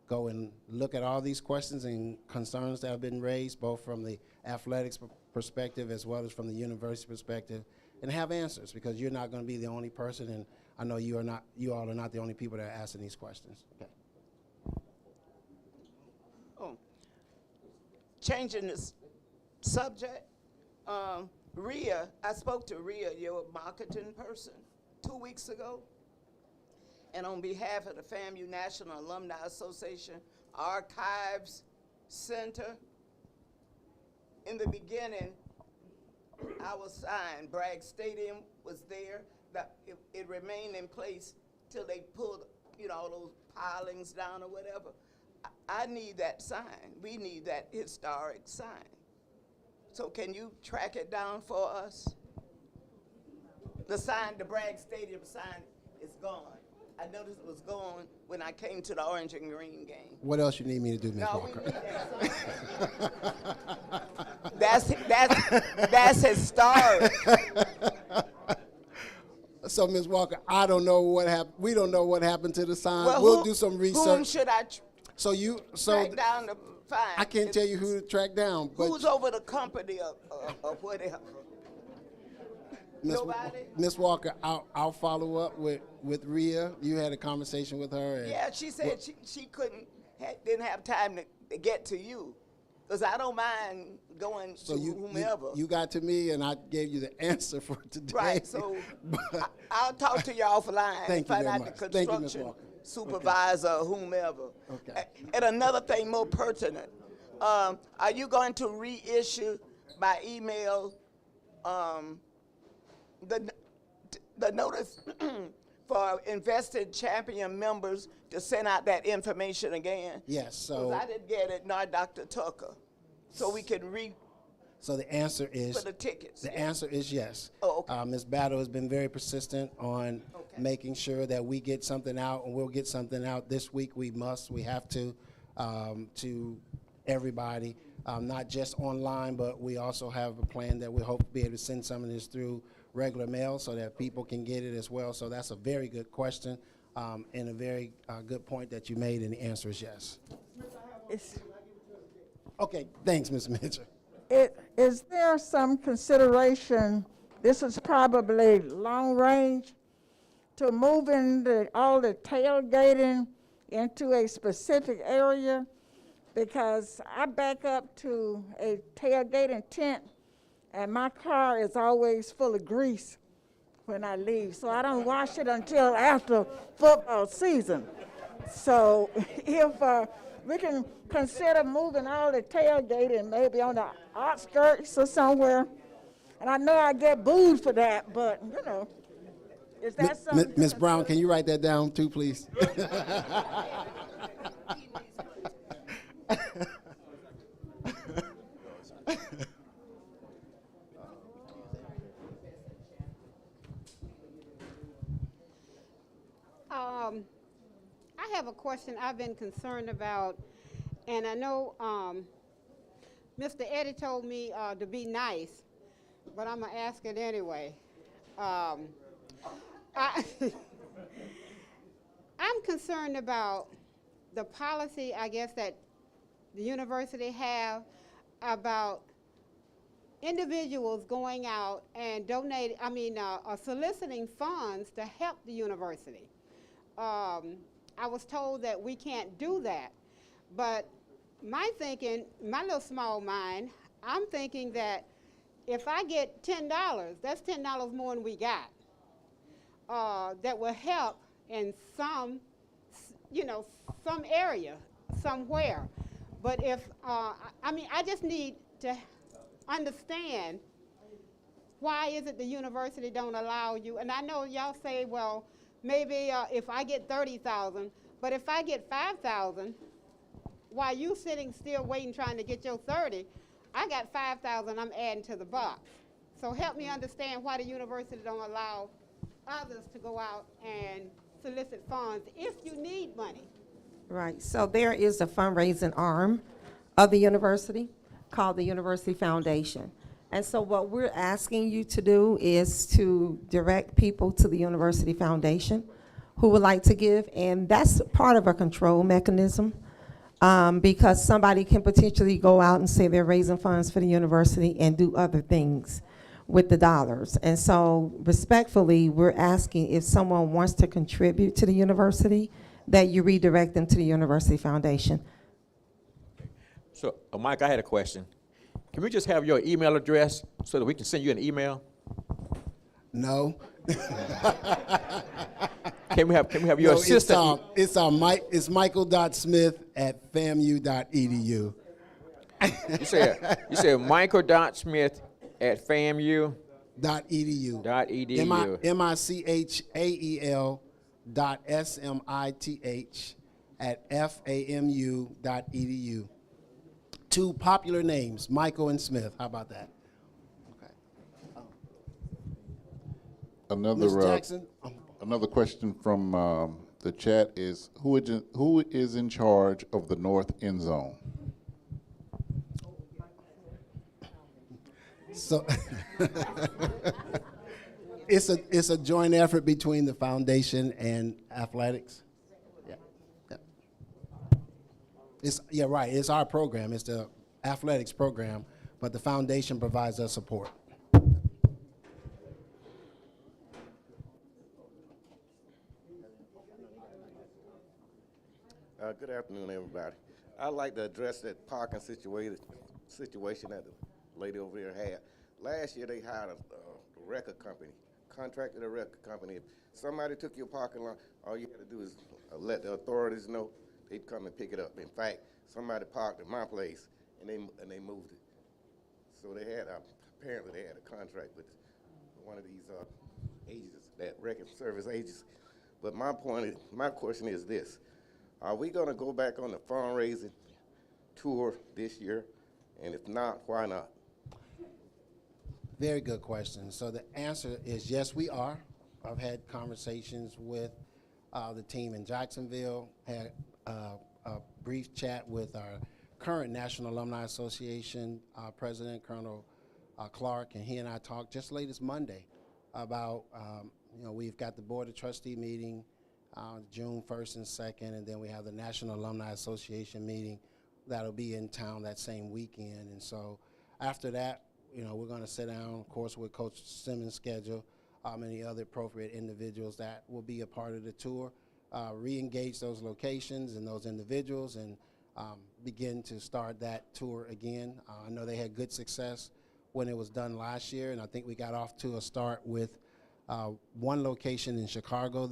go and look at all these questions and concerns that have been raised, both from the athletics perspective as well as from the university perspective, and have answers, because you're not going to be the only person, and I know you all are not the only people that are asking these questions. Okay. Changing the subject, Rhea, I spoke to Rhea, your marketing person, 2 weeks ago, and on behalf of the FAMU National Alumni Association Archives Center, in the beginning, our sign, Bragg Stadium, was there. That it remained in place till they pulled, all those pilings down or whatever. I need that sign. We need that historic sign. So can you track it down for us? The sign, the Bragg Stadium sign, is gone. I noticed it was gone when I came to the Orange and Green game. What else you need me to do, Ms. No, Walker? we need that sign. That's historic. So, Ms. Walker, I don't know what happened. We don't know what happened to the sign. Well, we'll do some research. Whom should I track down to find? I can't tell you who to track down. But who's over the company of whatever? Nobody? Ms. Walker, I'll follow up with Rhea. You had a conversation with her. Yeah, she said she didn't have time to get to you. Because I don't mind going to whomever. You got to me, and I gave you the answer for today. Right, so I'll talk to you offline. Thank you find very out much. the Thank you, Ms. construction Walker. supervisor or whomever. Okay. And another thing more pertinent, are you going to reissue by email the notice for invested champion members to send out that information again? Yes, so. Because I didn't get it, nor Dr. Tucker. So we can So the answer is. for the tickets. The answer is yes. Oh, okay. Ms. Battle has been very persistent on making sure that we get something out, and we'll get something out this week. We have to everybody, not just online, but we also have a plan that we hope to be able to send some of this through regular mail so that people can get it as well. So that's a very good question and a very good point that you made, and the answer is yes. Okay, thanks, Ms. Mitchell. Is there some consideration, this is probably long range, to moving all the tailgating into a specific area? Because I back up to a tailgating tent and my car is always full of grease when I leave, so I don't wash it until after football season. So if we can consider moving all the tailgating maybe on the outskirts or somewhere, And I know I get booed for that, but, you know, is that something? Ms. Brown, can you write that down too, please? I have a question I've been concerned about, and I know Mr. Eddie told me to be nice, but I'm going to ask it anyway. I'm concerned about the policy, I guess, that the university have about individuals going out and soliciting funds to help the university. I was told that we can't do that, but my thinking, my little small mind, I'm thinking that if I get $10, that's $10 more than we got. That will help in some area, somewhere. But if, I just need to understand why is it the university don't allow you, and I know y'all say, well, maybe if I get 30,000, but if I get 5,000, while you sitting still waiting trying to get your 30, I got 5,000 I'm adding to the box. So help me understand why the university don't allow others to go out and solicit funds if you need money. Right, so there is a fundraising arm of the university called the University Foundation. And so what we're asking you to do is to direct people to the University Foundation who would like to give, and that's part of a control mechanism, because somebody can potentially go out and say they're raising funds for the university and do other things with the dollars. And so respectfully, we're asking if someone wants to contribute to the university, that you redirect them to the University Foundation. So, Mike, I had a question. Can we just have your email address so that we can send you an email? No. Can we have your assistant? It's michael.smith@famu.edu. You said michael.smith@famu.edu. michael.smith@famu.edu. Two popular names, Michael and Smith. How about that? Another, Ms. Jackson? another question from the chat is, who is in charge of the north end zone? So it's a joint effort between the foundation and athletics. Yeah, right. It's our program. It's the athletics program, but the foundation provides us support. Good afternoon, everybody. I'd like to address that parking situation that the lady over there had. Last year, they hired a record company, contracted a record company. If somebody took your parking lot, all you had to do is let the authorities know. They'd come and pick it up. In fact, somebody parked at my place, and they moved it. So they had apparently they had a contract with one of these agencies, that record service agency. But my question is this: are we going to go back on the fundraising tour this year? And if not, why not? Very good question. So the answer is yes, we are. I've had conversations with the team in Jacksonville, had a brief chat with our current National Alumni Association president, Colonel Clark, and he and I talked just latest Monday about, we've got the Board of Trustee meeting June 1st and 2nd, and then we have the National Alumni Association meeting that'll be in town that same weekend. And so after that, we're going to sit down, of course, with Coach Simmons' schedule, and the other appropriate individuals that will be a part of the tour, re-engage those locations and those individuals, and begin to start that tour again. I know they had good success when it was done last year, and I think we got off to a start with one location in Chicago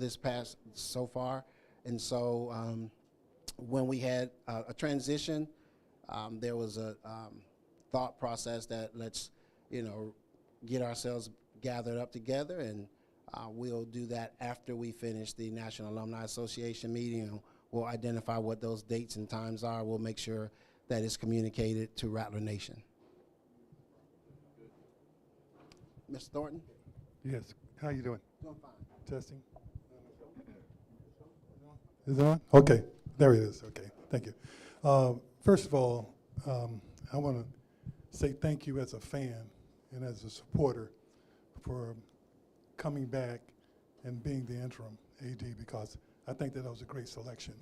so far. And so when we had a transition, there was a thought process that let's, get ourselves gathered up together, and we'll do that after we finish the National Alumni Association meeting. And we'll identify what those dates and times are. We'll make sure that it's communicated to Rattler Nation. Mr. Thornton? Yes, how you doing? Doing fine. Testing. Is it on? Okay, there it is. Okay, thank you. First of all, I want to say thank you as a fan and as a supporter for coming back and being the interim AD, because I think that was a great selection.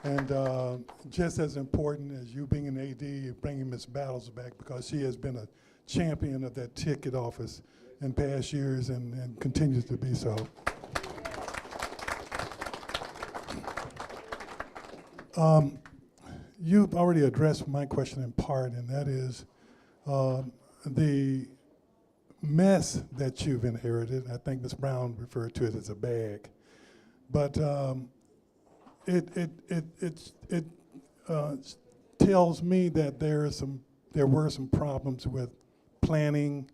And just as important as you being an AD, bringing Ms. Battles back, because she has been a champion of that ticket office in past years and continues to be so. You've already addressed my question in part, and that is the mess that you've inherited. I think Ms. Brown referred to it as a bag, but it tells me that there were some problems with planning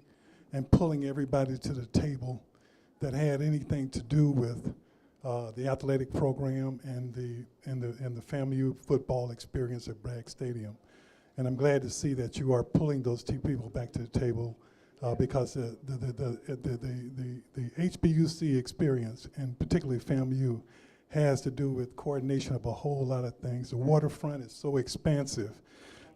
and pulling everybody to the table that had anything to do with the athletic program and the FAMU football experience at Bragg Stadium. And I'm glad to see that you are pulling those two people back to the table, because the HBUC experience, and particularly FAMU, has to do with coordination of a whole lot of things. The waterfront is so expansive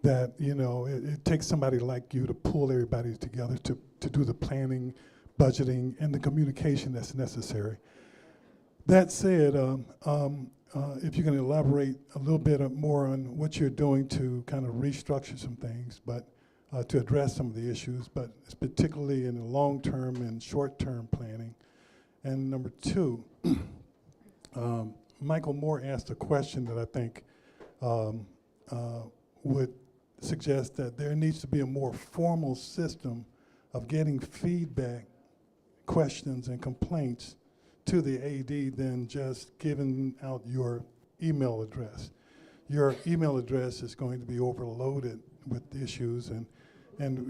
that, you know, it takes somebody like you to pull everybody together to do the planning, budgeting, and the communication that's necessary. That said, if you can elaborate a little bit more on what you're doing to kind of restructure some things, but to address some of the issues, but it's particularly in the long-term and short-term planning. And number two, Michael Moore asked a question that I think would suggest that there needs to be a more formal system of getting feedback, questions, and complaints to the AD than just giving out your email address. Your email address is going to be overloaded with issues, and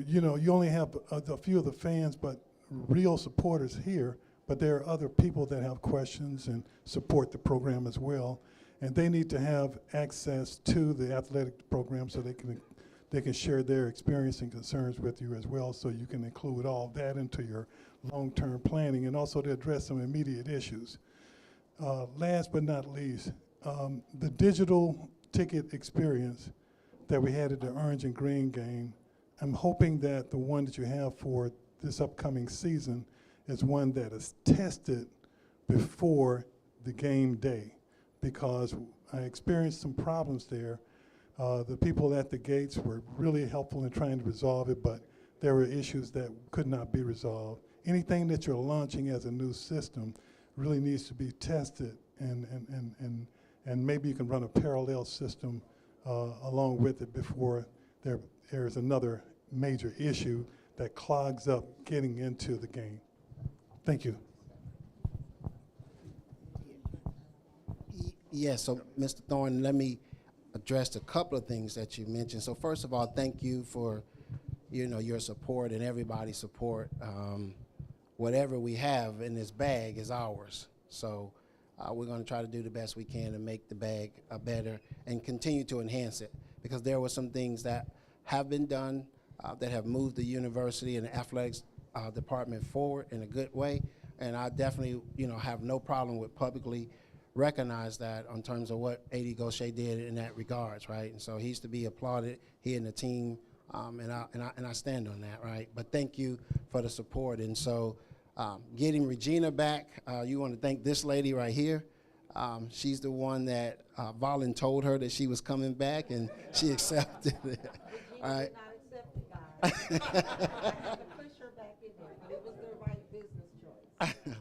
you know, you only have a few of the fans, but real supporters here, but there are other people that have questions and support the program as well, and they need to have access to the athletic program so they can share their experience and concerns with you as well, so you can include all that into your long-term planning, and also to address some immediate issues. Last but not least, the digital ticket experience that we had at the Orange and Green game, I'm hoping that the one that you have for this upcoming season is one that is tested before the game day, because I experienced some problems there. The people at the gates were really helpful in trying to resolve it, but there were issues that could not be resolved. Anything that you're launching as a new system really needs to be tested, and maybe you can run a parallel system along with it before there's another major issue that clogs up getting into the game. Thank you. Yes, so Mr. Thorne, let me address a couple of things that you mentioned. So first of all, thank you for, you know, your support and everybody's support. Whatever we have in this bag is ours. So we're going to try to do the best we can to make the bag better and continue to enhance it, because there were some things that have been done that have moved the university and the athletics department forward in a good way. And I definitely, you know, have no problem with publicly recognize that in terms of what A.D. Gaucher did in that regards, right? And so he's to be applauded, he and the team, and I stand on that, right? But thank you for the support. And so getting Regina back, you want to thank this lady right here. She's the one that Volin told her that she was coming back, and she accepted it. All right. I had to push her back in there, but it was the right business choice.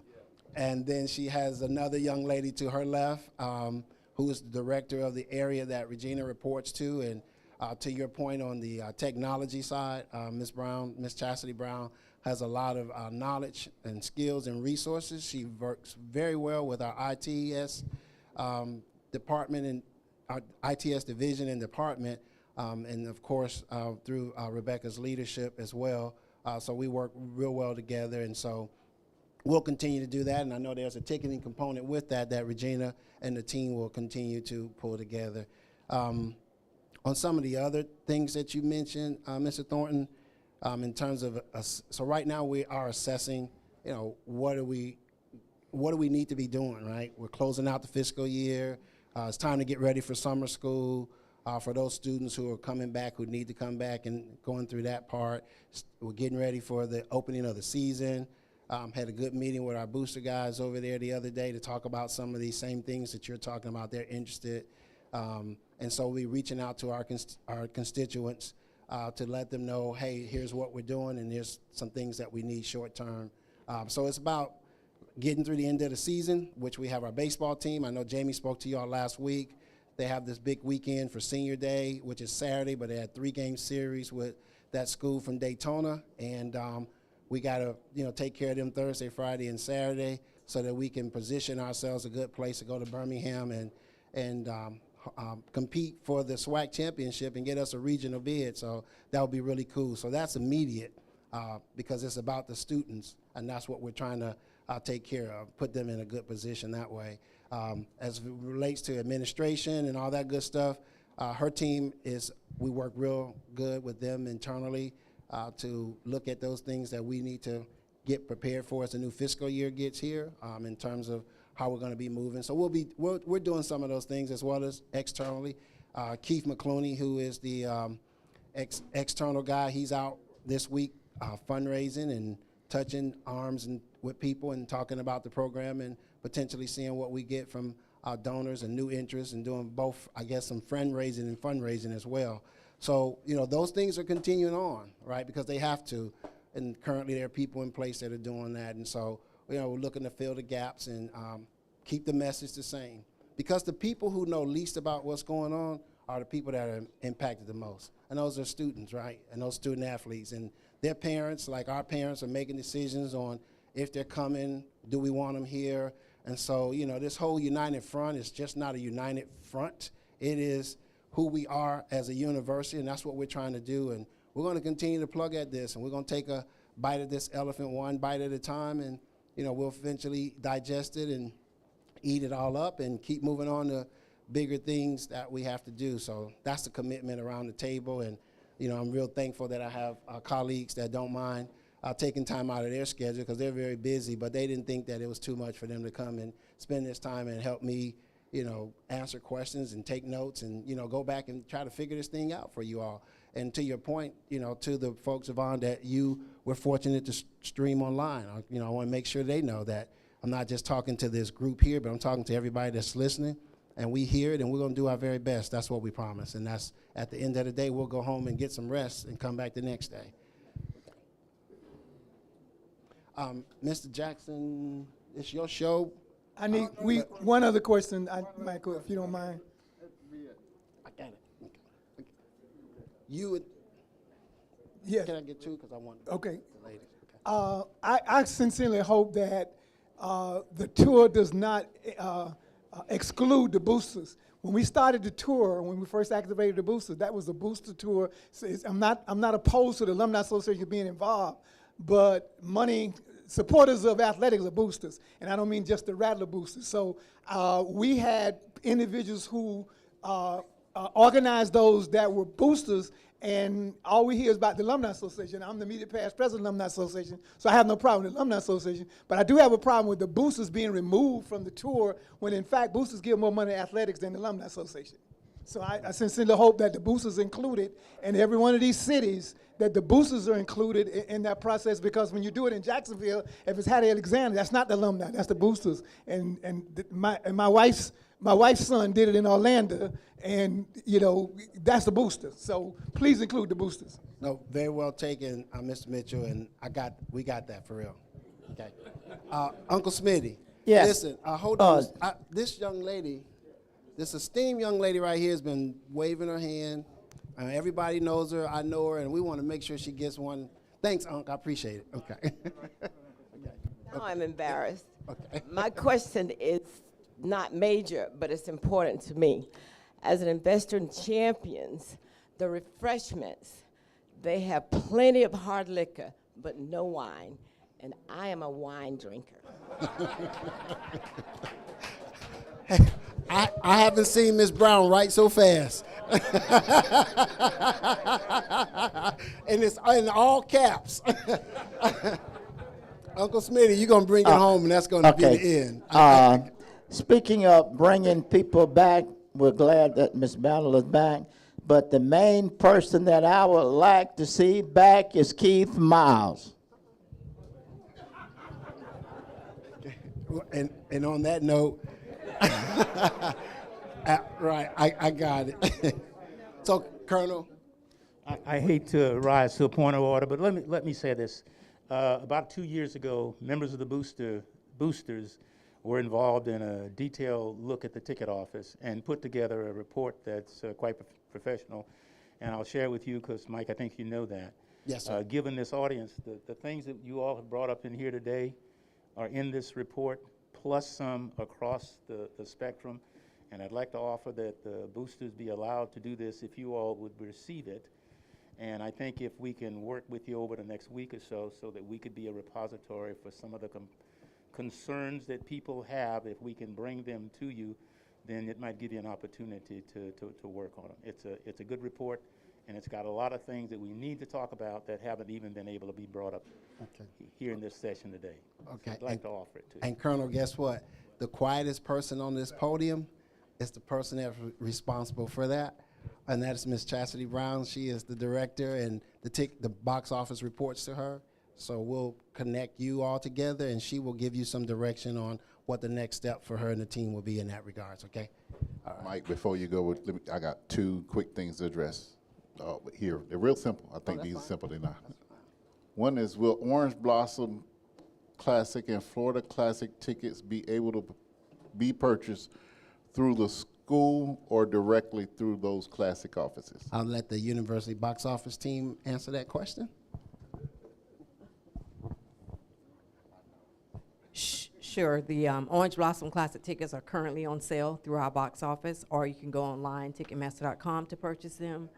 And then she has another young lady to her left, who is the director of the area that Regina reports to. And to your point on the technology side, Ms. Brown, Ms. Chastity Brown, has a lot of knowledge and skills and resources. She works very well with our ITS department and our ITS division and department and of course through Rebecca's leadership as well. So we work real well together, and so we'll continue to do that. And I know there's a ticketing component with that Regina and the team will continue to pull together. On some of the other things that you mentioned, Mr. Thornton, in terms of so right now we are assessing, what do we need to be doing, right? We're closing out the fiscal year. It's time to get ready for summer school. For those students who are coming back, who need to come back and going through that part. We're getting ready for the opening of the season. Had a good meeting with our booster guys over there the other day to talk about some of these same things that you're talking about. They're interested. And so we're reaching out to our constituents to let them know, hey, here's what we're doing, and there's some things that we need short term. So it's about getting through the end of the season, which we have our baseball team. I know Jamie spoke to y'all last week. They have this big weekend for Senior Day, which is Saturday, but they had 3-game series with that school from Daytona. And we got to, take care of them Thursday, Friday, and Saturday so that we can position ourselves a good place to go to Birmingham and compete for the SWAC championship and get us a regional bid. So that would be really cool. So that's immediate because it's about the students, and that's what we're trying to take care of, put them in a good position that way. As it relates to administration and all that good stuff, her team we work real good with them internally to look at those things that we need to get prepared for as the new fiscal year gets here in terms of how we're going to be moving. So we're doing some of those things as well as externally. Keith McClooney, who is the external guy, he's out this week fundraising and touching arms and with people and talking about the program and potentially seeing what we get from our donors and new interests and doing both, I guess, some friend-raising and fundraising as well. So, those things are continuing on, right, because they have to. And currently there are people in place that are doing that. And so, we're looking to fill the gaps and keep the message the same. Because the people who know least about what's going on are the people that are impacted the most. And those are students, right, and those student athletes. And their parents, like our parents, are making decisions on if they're coming, do we want them here? And so, this whole united front is just not a united front. It is who we are as a university, and that's what we're trying to do. And we're going to continue to plug at this, and we're going to take a bite of this elephant one bite at a time, and, we'll eventually digest it and eat it all up and keep moving on to bigger things that we have to do. So that's the commitment around the table, and, I'm real thankful that I have colleagues that don't mind taking time out of their schedule because they're very busy, but they didn't think that it was too much for them to come and spend this time and help me, answer questions and take notes and, go back and try to figure this thing out for you all. And to your point, to the folks, Yvonne, that you were fortunate to stream online. I want to make sure they know that I'm not just talking to this group here, but I'm talking to everybody that's listening. And we hear it, and we're going to do our very best. That's what we promise. And that's, at the end of the day, we'll go home and get some rest and come back the next day. Mr. Jackson, it's your show. One other question, Michael, if you don't mind. I got it. Okay. You would. Yeah. Can I get two? Because I want Okay. the ladies. Okay. I sincerely hope that the tour does not exclude the boosters. When we started the tour, when we first activated the boosters, that was a booster tour. So I'm not opposed to the Alumni Association being involved, but supporters of athletics are boosters, and I don't mean just the Rattler boosters. So we had individuals who organized those that were boosters, and all we hear is about the Alumni Association. I'm the immediate past president of the Alumni Association, so I have no problem with the Alumni Association, but I do have a problem with the boosters being removed from the tour when, in fact, boosters give more money to athletics than the Alumni Association. So I sincerely hope that the boosters are included in every one of these cities, that the boosters are included in that process, because when you do it in Jacksonville, if it's Hattie Alexander, that's not the alumni, that's the boosters. And my wife's son did it in Orlando, and that's the boosters. So please include the boosters. No, very well taken, Mr. Mitchell, and we got that for real. Okay, Uncle Smitty. Yes. Listen, hold on. This young lady. This esteemed young lady right here has been waving her hand. Everybody knows her. I know her, and we want to make sure she gets one. Thanks, Unc. I appreciate it. Okay. Now I'm embarrassed. Okay. My question is not major, but it's important to me. As an investor in Champions, the refreshments, they have plenty of hard liquor, but no wine. And I am a wine drinker. I haven't seen Miss Brown write so fast. And it's in all caps. Uncle Smitty, you're going to bring it home, and that's going to be the end. Speaking of bringing people back, we're glad that Ms. Battle is back. But the main person that I would like to see back is Keith Miles. And on that note, right, I got it. So, Colonel. I hate to rise to a point of order, but let me say this. About 2 years ago, members of the boosters were involved in a detailed look at the ticket office and put together a report that's quite professional. And I'll share with you, because, Mike, I think you know that. Yes, sir. Given this audience, the things that you all have brought up in here today are in this report, plus some across the spectrum. And I'd like to offer that the boosters be allowed to do this if you all would receive it. And I think if we can work with you over the next week or so that we could be a repository for some of the concerns that people have, if we can bring them to you, then it might give you an opportunity to work on them. It's a good report, and it's got a lot of things that we need to talk about that haven't even been able to be brought up here in this session today. Okay. So I'd like to offer it to you. And Colonel, guess what? The quietest person on this podium is the person that's responsible for that, and that is Ms. Chastity Brown. She is the director, and the box office reports to her. So we'll connect you all together, and she will give you some direction on what the next step for her and the team will be in that regards, okay? Mike, before you go, I got two quick things to address here. They're real simple. I think these are simple enough. One is, will Orange Blossom Classic and Florida Classic tickets be able to be purchased through the school or directly through those Classic offices? I'll let the university box office team answer that question. Sure. The Orange Blossom Classic tickets are currently on sale through our box office, or you can go online, Ticketmaster.com, to purchase them.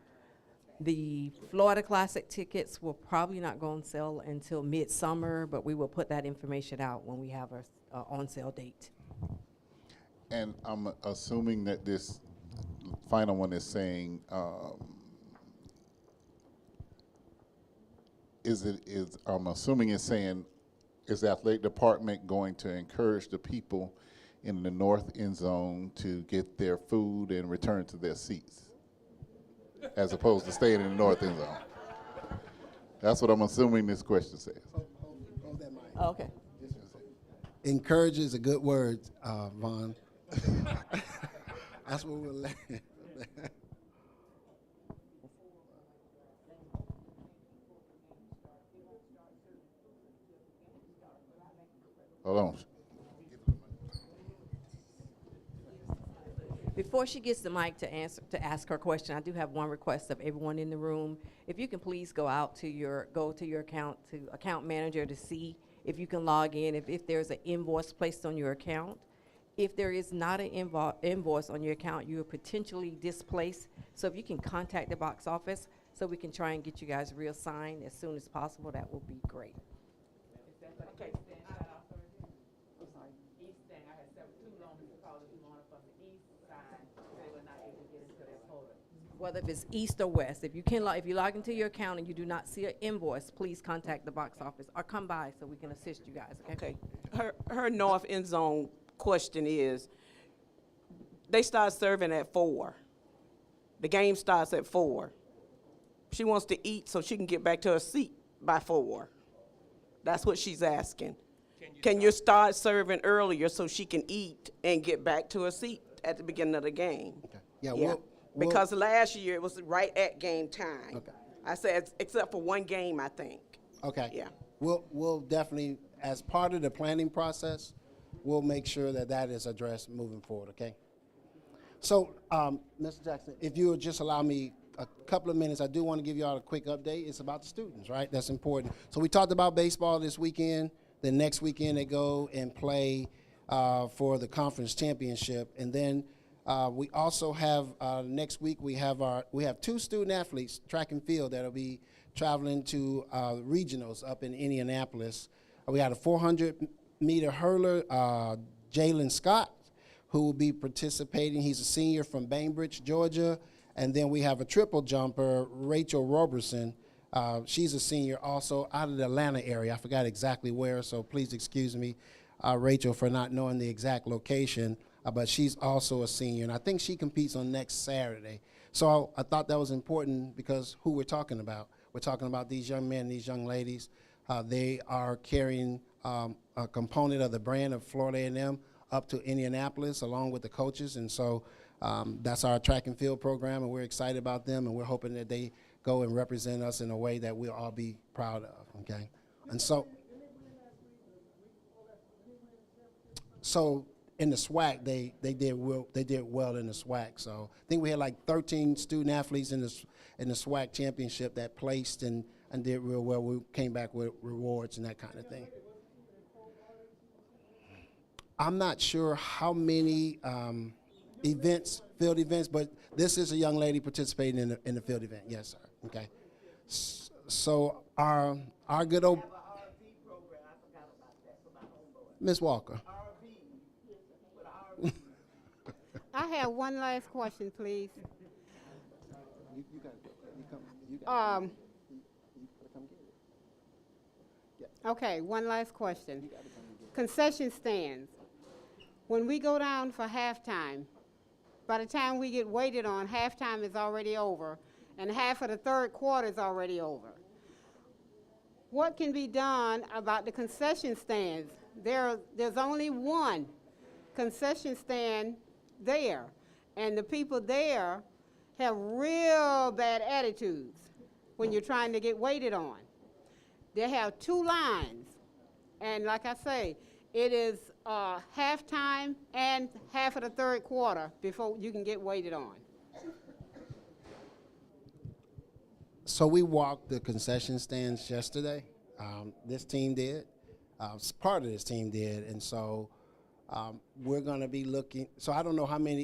The Florida Classic tickets will probably not go on sale until midsummer, but we will put that information out when we have our on-sale date. And I'm assuming that this final one is saying, I'm assuming it's saying, is the athletic department going to encourage the people in the north end zone to get their food and return to their seats, as opposed to staying in the north end zone? That's what I'm assuming this question says. Hold that mic. Oh, okay. Encourage is a good word, Vaughn. That's what we'll learn. Hold on. Before she gets the mic to ask her question, I do have one request of everyone in the room. If you can please go to your account manager to see if you can log in, if there's an invoice placed on your account. If there is not an invoice on your account, you are potentially displaced. So if you can contact the box office so we can try and get you guys reassigned as soon as possible, that would be great. Okay. Whether if it's east or west, if you log into your account and you do not see an invoice, please contact the box office or come by so we can assist you guys. Okay. Her north end zone question is, they start serving at 4. The game starts at 4. She wants to eat so she can get back to her seat by 4. That's what she's asking. Can you start serving earlier so she can eat and get back to her seat at the beginning of the game? Okay. Yeah. Because last year it was right at game time. Okay. I said except for one game, I think. Okay. Yeah. We'll definitely, as part of the planning process, we'll make sure that is addressed moving forward, okay? So, Mr. Jackson, if you would just allow me a couple of minutes, I do want to give you all a quick update. It's about the students, right? That's important. So we talked about baseball this weekend. The next weekend they go and play for the conference championship. And then We also have next week we have 2 student athletes, track and field, that'll be traveling to regionals up in Indianapolis. We got a 400-meter hurler, Jalen Scott, who will be participating. He's a senior from Bainbridge, Georgia. And then we have a triple jumper, Rachel Roberson. She's a senior also out of the Atlanta area. I forgot exactly where, so please excuse me, Rachel, for not knowing the exact location. But she's also a senior, and I think she competes on next Saturday. So I thought that was important because who we're talking about. We're talking about these young men, these young ladies. They are carrying a component of the brand of Florida A&M up to Indianapolis along with the coaches, and so that's our track and field program, and we're excited about them, and we're hoping that they go and represent us in a way that we'll all be proud of, okay? And so in the SWAC, they did well in the SWAC. So I think we had like 13 student athletes in the SWAC championship that placed and did real well. We came back with rewards and that kind of thing. I'm not sure how many field events, but this is a young lady participating in the field event. Yes, sir. Okay. So our good old Miss Walker. I have one last question, please. Okay, one last question. Concession stands. When we go down for halftime, by the time we get waited on, halftime is already over, and half of the third quarter is already over. What can be done about the concession stands? There's only one concession stand there, and the people there have real bad attitudes when you're trying to get waited on. They have 2 lines, and like I say, it is halftime and half of the third quarter before you can get waited on. So we walked the concession stands yesterday. This team did. Part of this team did, and so we're going to be looking. So I don't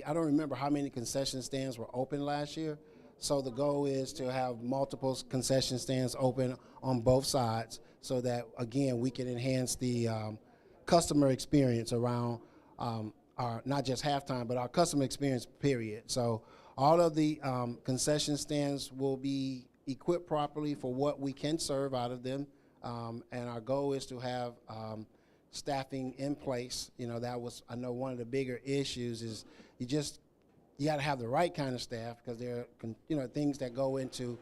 remember how many concession stands were open last year. So the goal is to have multiple concession stands open on both sides so that, again, we can enhance the customer experience around our, not just halftime, but our customer experience, period. So all of the concession stands will be equipped properly for what we can serve out of them. And our goal is to have staffing in place. You know, that was, I know one of the bigger issues is you got to have the right kind of staff because there are, things that go into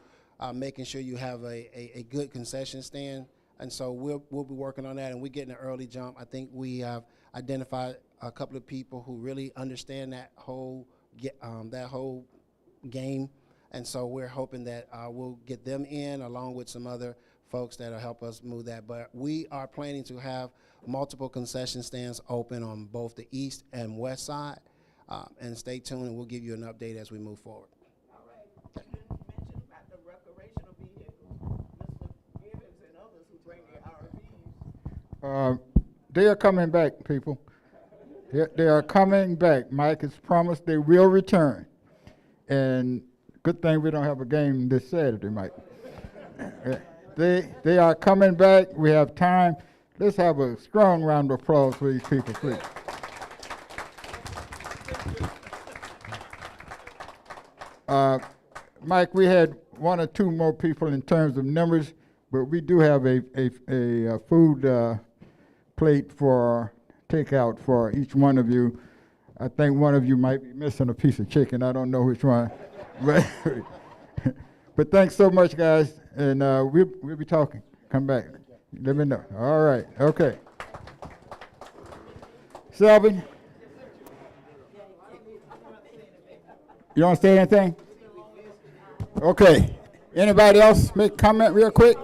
making sure you have a good concession stand. And so we'll be working on that, and we're getting an early jump. I think we have identified a couple of people who really understand that whole game. And so we're hoping that we'll get them in along with some other folks that'll help us move that. But we are planning to have multiple concession stands open on both the east and west side. And stay tuned, and we'll give you an update as we move forward. All right. You didn't mention about the recreational vehicles. Mr. Gibbons and others who bring their RVs. They are coming back, people. They are coming back. Mike has promised they will return. And good thing we don't have a game this Saturday, Mike. They are coming back. We have time. Let's have a strong round of applause for these people, please. Mike, we had 1 or 2 more people in terms of numbers, but we do have a food plate for takeout for each one of you. I think one of you might be missing a piece of chicken. I don't know which one. But thanks so much, guys, and we'll be talking. Come back. Let me know. All right. Okay. Selvin, you want to say anything? Okay. Anybody else make a comment real quick?